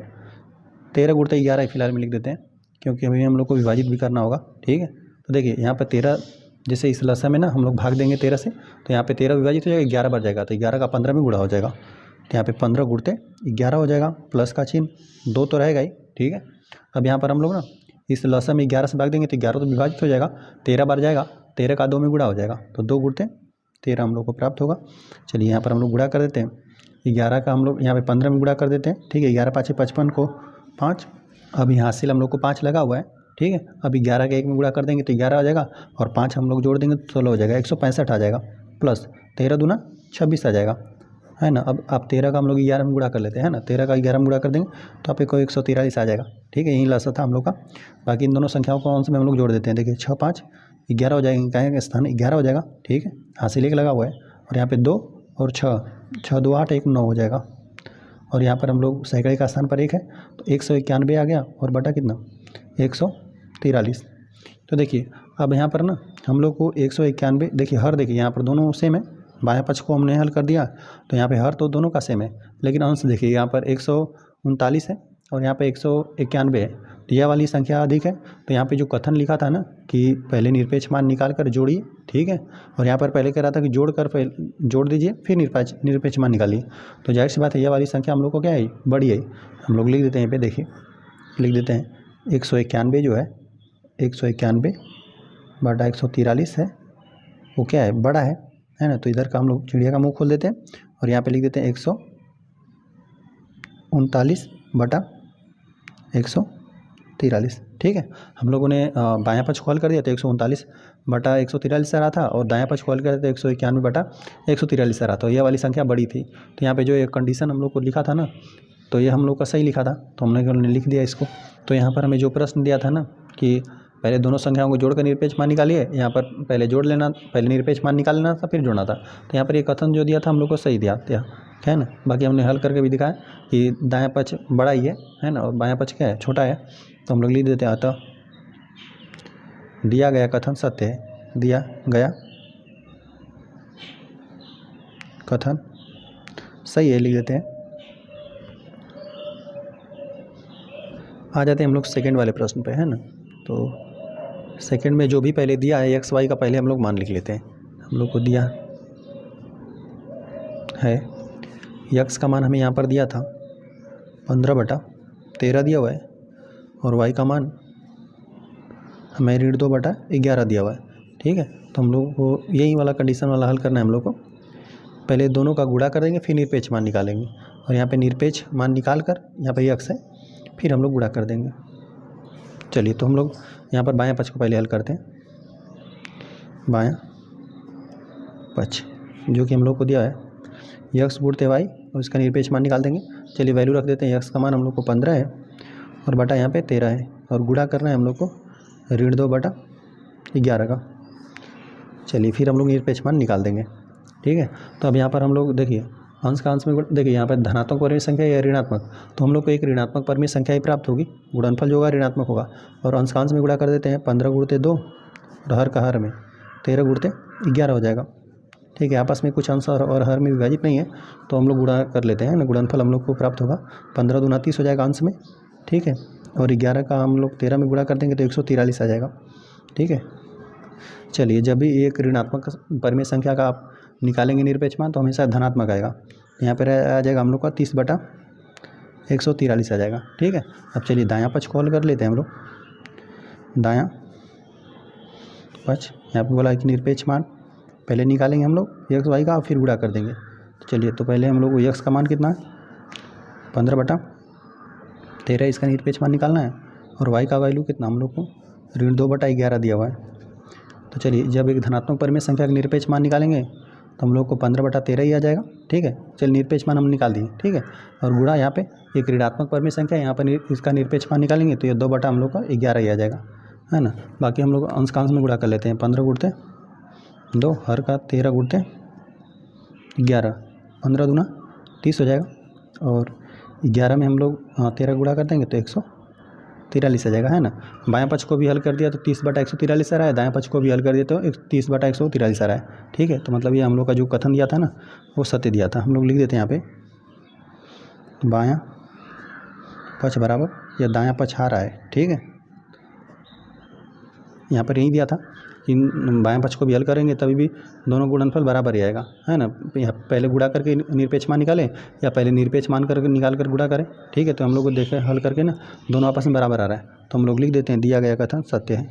13 गुणते 11 फिलहाल में लिख देते हैं, क्योंकि अभी हम लोग को विभाजित भी करना होगा। ठीक है, तो देखिए यहाँ पर 13, जैसे इस लसा में ना हम लोग भाग देंगे 13 से, तो यहाँ पे 13 विभाजित हो जाएगा, 11 बढ़ जाएगा, तो 11 का 15 में गुणा हो जाएगा। तो यहाँ पे 15 गुणते 11 हो जाएगा, प्लस का चिन्ह 2 तो रहेगा ही। ठीक है, अब यहाँ पर हम लोग ना इस लसा में 11 से भाग देंगे तो 11 तो विभाजित हो जाएगा, 13 बढ़ जाएगा, 13 का 2 में गुणा हो जाएगा, तो 2 गुणते 13 हम लोग को प्राप्त होगा। चलिए यहाँ पर हम लोग गुणा कर देते हैं, 11 का हम लोग यहाँ पे 15 में गुणा कर देते हैं। ठीक है, 11 5 55 को 5, अभी हासिल हम लोग को 5 लगा हुआ है। ठीक है, अभी 11 के 1 में गुणा कर देंगे तो 11 आ जाएगा, और 5 हम लोग जोड़ देंगे तो 16 हो जाएगा, 165 आ जाएगा, प्लस 13 दूना 26 आ जाएगा, है ना। अब आप 13 का हम लोग 11 में गुणा कर लेते हैं, है ना, 13 का 11 में गुणा कर देंगे तो आप को 143 आ जाएगा। ठीक है, यही लसा था हम लोग का। बाकी इन दोनों संख्याओं को अंश में हम लोग जोड़ देते हैं। देखिए 6 5 11 हो जाएगा, कहेंगे स्थान 11 हो जाएगा। ठीक है, हासिल 1 लगा हुआ है, और यहाँ पे 2 और 6, 6 2 8 1 9 हो जाएगा, और यहाँ पर हम लोग सैकड़े का स्थान पर 1 है तो 191 आ गया, और बटा कितना 143। तो देखिए अब यहाँ पर ना हम लोग को 191, देखिए हर, देखिए यहाँ पर दोनों सेम है, बायां पक्ष को हमने हल कर दिया तो यहाँ पे हर तो दोनों का सेम है, लेकिन अंश देखिए यहाँ पर 139 है और यहाँ पे 191 है, तो यह वाली संख्या अधिक है। तो यहाँ पे जो कथन लिखा था ना कि पहले निरपेक्ष मान निकाल कर जोड़िए, ठीक है, और यहाँ पर पहले कह रहा था कि जोड़ दीजिए फिर निरपेक्ष मान निकालिए, तो जाहिर सी बात है यह वाली संख्या हम लोग को क्या है, बड़ी है। हम लोग लिख देते हैं, यहाँ पे देखिए लिख देते हैं 191 जो है 191 बटा 143 है, वो क्या है, बड़ा है ना। तो इधर का हम लोग चिड़िया का मुंह खोल देते हैं और यहाँ पे लिख देते हैं 139 बटा 143। ठीक है, हम लोगों ने बायां पक्ष खोल कर दिया तो 139 बटा 143 आ रहा था, और दायां पक्ष खोल कर दिया तो 191 बटा 143 आ रहा था। यह वाली संख्या बड़ी थी, तो यहाँ पे जो एक कंडीशन हम लोग को लिखा था ना, तो ये हम लोग का सही लिखा था, तो हमने लिख दिया इसको। तो यहाँ पर हमें जो प्रश्न दिया था ना कि पहले दोनों संख्याओं को जोड़कर निरपेक्ष मान निकालिए, यहाँ पर पहले जोड़ लेना, पहले निरपेक्ष मान निकाल लेना था फिर जोड़ना था, तो यहाँ पर ये कथन जो दिया था हम लोग को सही दिया है ना। बाकी हमने हल करके भी दिखाया कि दायां पक्ष बड़ा ही है ना, और बायां पक्ष क्या है, छोटा है। तो हम लोग लिख देते हैं, अतः दिया गया कथन सत्य है, दिया गया कथन सही है, लिख देते हैं। आ जाते हैं हम लोग सेकंड वाले प्रश्न पे, है ना। तो सेकंड में जो भी पहले दिया है एक्स वाई का पहले हम लोग मान लिख लेते हैं। हम लोग को दिया है यक्स का मान हमें यहाँ पर दिया था 15/13 दिया हुआ है, और वाई का मान हमें ऋण 2/11 दिया हुआ है। ठीक है। तो हम लोग को यही वाला कंडीशन वाला हल करना है हम लोग को। पहले दोनों का गुणा कर देंगे, फिर निरपेक्ष मान निकालेंगे, और यहाँ पे निरपेक्ष मान निकाल कर यहाँ पे यक्स है, फिर हम लोग गुणा कर देंगे। चलिए तो हम लोग यहाँ पर बायां पक्ष को पहले हल करते हैं। बायां पक्ष जो कि हम लोग को दिया है यक्स गुणते वाई, और इसका निरपेक्ष मान निकाल देंगे। चलिए वैल्यू रख देते हैं। यक्स का मान हम लोग को 15 है और बटा यहाँ पे 13 है, और गुणा करना है हम लोग को ऋण 2/11 का। चलिए फिर हम लोग निरपेक्ष मान निकाल देंगे। ठीक है। तो अब यहाँ पर हम लोग देखिए अंश का अंश में देखिए यहाँ पर धनात्मक परिमेय संख्या या ऋणात्मक, तो हम लोग को एक ऋणात्मक परिमेय संख्या ही प्राप्त होगी, गुणनफल जो होगा ऋणात्मक होगा। और अंश का अंश में गुणा कर देते हैं, 15 गुणते 2 और हर का हर में 13 गुणते 11 हो जाएगा। ठीक है। आपस में कुछ अंश और हर में विभाजित नहीं है, तो हम लोग गुणा कर लेते हैं ना। गुणनफल हम लोग को प्राप्त होगा 15 दूना 30 हो जाएगा अंश में। ठीक है। और 11 का हम लोग 13 में गुणा कर देंगे तो 143 आ जाएगा। ठीक है। चलिए जब भी एक ऋणात्मक परिमेय संख्या का आप निकालेंगे निरपेक्ष मान तो हमेशा धनात्मक आएगा। यहाँ पर आ जाएगा हम लोग का 30/143 आ जाएगा। ठीक है। अब चलिए दायां पक्ष को हल कर लेते हैं हम लोग। दायां पक्ष यहाँ पर बोला है कि निरपेक्ष मान पहले निकालेंगे हम लोग यक्स वाई का, और फिर गुणा कर देंगे। चलिए तो पहले हम लोग को यक्स का मान कितना है 15/13, इसका निरपेक्ष मान निकालना है। और वाई का वैल्यू कितना हम लोग को ऋण 2/11 दिया हुआ है। तो चलिए जब एक धनात्मक परिमेय संख्या का निरपेक्ष मान निकालेंगे तो हम लोग को 15/13 ही आ जाएगा। ठीक है। चलिए निरपेक्ष मान हम निकाल दिए। ठीक है। और गुणा यहाँ पे एक ऋणात्मक परिमेय संख्या, यहाँ पर इसका निरपेक्ष मान निकालेंगे तो ये 2 हम लोग का 11 ही आ जाएगा, है ना। बाकी हम लोग अंश का अंश में गुणा कर लेते हैं। 15 गुणते 2 हर का 13 गुणते 11, 15 दूना 30 हो जाएगा। और 11 में हम लोग 13 गुणा कर देंगे तो 143 आ जाएगा, है ना। बायां पक्ष को भी हल कर दिया तो 30/143 आ रहा है, दायां पक्ष को भी हल कर दिया तो 30/143 आ रहा है। ठीक है। तो मतलब ये हम लोग का जो कथन दिया था ना वो सत्य दिया था। हम लोग लिख देते हैं यहाँ पे बायां पक्ष बराबर या दायां पक्ष आ रहा है। ठीक है। यहाँ पर यही दिया था कि बायां पक्ष को भी हल करेंगे तभी भी दोनों गुणनफल बराबर ही आएगा, है ना। पहले गुणा करके निरपेक्ष मान निकालें या पहले निरपेक्ष मान करके निकाल कर गुणा करें। ठीक है। तो हम लोग को देखें हल करके ना दोनों आपस में बराबर आ रहा है, तो हम लोग लिख देते हैं दिया गया कथन सत्य है।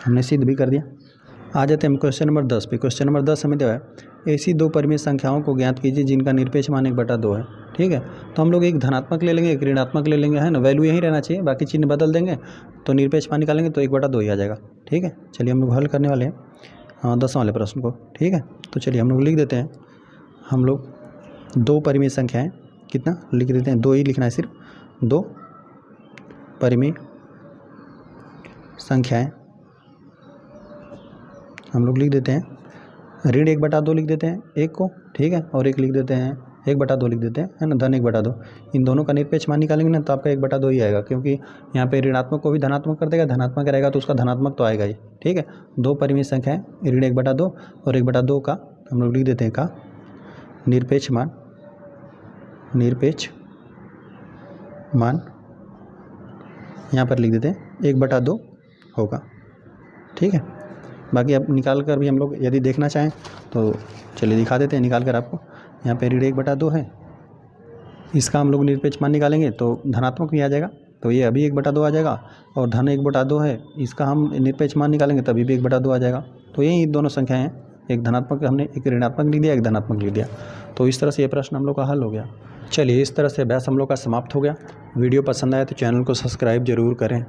हमने सिद्ध भी कर दिया। आ जाते हैं हम क्वेश्चन नंबर 10 पे। क्वेश्चन नंबर 10 हमें दिया है ऐसी दो परिमेय संख्याओं को ज्ञात कीजिए जिनका निरपेक्ष मान 1/2 है। ठीक है। तो हम लोग एक धनात्मक ले लेंगे, एक ऋणात्मक ले लेंगे, है ना। वैल्यू यही रहना चाहिए, बाकी चिन्ह बदल देंगे तो निरपेक्ष मान निकालेंगे तो 1/2 ही आ जाएगा। ठीक है। चलिए हम लोग हल करने वाले हैं 10 वाले प्रश्न को। ठीक है। तो चलिए हम लोग लिख देते हैं, हम लोग दो परिमेय संख्याएँ कितना लिख देते हैं, 2 ही लिखना है सिर्फ। 2 परिमेय संख्याएँ हम लोग लिख देते हैं ऋण 1/2 लिख देते हैं एक को। ठीक है। और एक लिख देते हैं 1/2 लिख देते हैं, है ना, धन 1/2। इन दोनों का निरपेक्ष मान निकालेंगे ना तो आपका 1/2 ही आएगा, क्योंकि यहाँ पे ऋणात्मक को भी धनात्मक कर देगा, धनात्मक रहेगा तो उसका धनात्मक तो आएगा ही। ठीक है। दो परिमेय संख्याएँ ऋण 1/2 और 1/2 का हम लोग लिख देते हैं का निरपेक्ष मान यहाँ पर लिख देते हैं 1/2 होगा। ठीक है। बाकी अब निकाल कर भी हम लोग यदि देखना चाहें तो चलिए दिखा देते हैं निकाल कर आपको। यहाँ पे ऋण 1/2 है, इसका हम लोग निरपेक्ष मान निकालेंगे तो धनात्मक भी आ जाएगा, तो ये अभी 1/2 आ जाएगा। और धन 1/2 है, इसका हम निरपेक्ष मान निकालेंगे तभी भी 1/2 आ जाएगा। तो यही दोनों संख्याएँ हैं, एक धनात्मक हमने एक ऋणात्मक लिख दिया, एक धनात्मक लिख दिया। तो इस तरह से ये प्रश्न हम लोग का हल हो गया। चलिए इस तरह से अभ्यास हम लोग का समाप्त हो गया। वीडियो पसंद आया तो चैनल को सब्सक्राइब जरूर करें।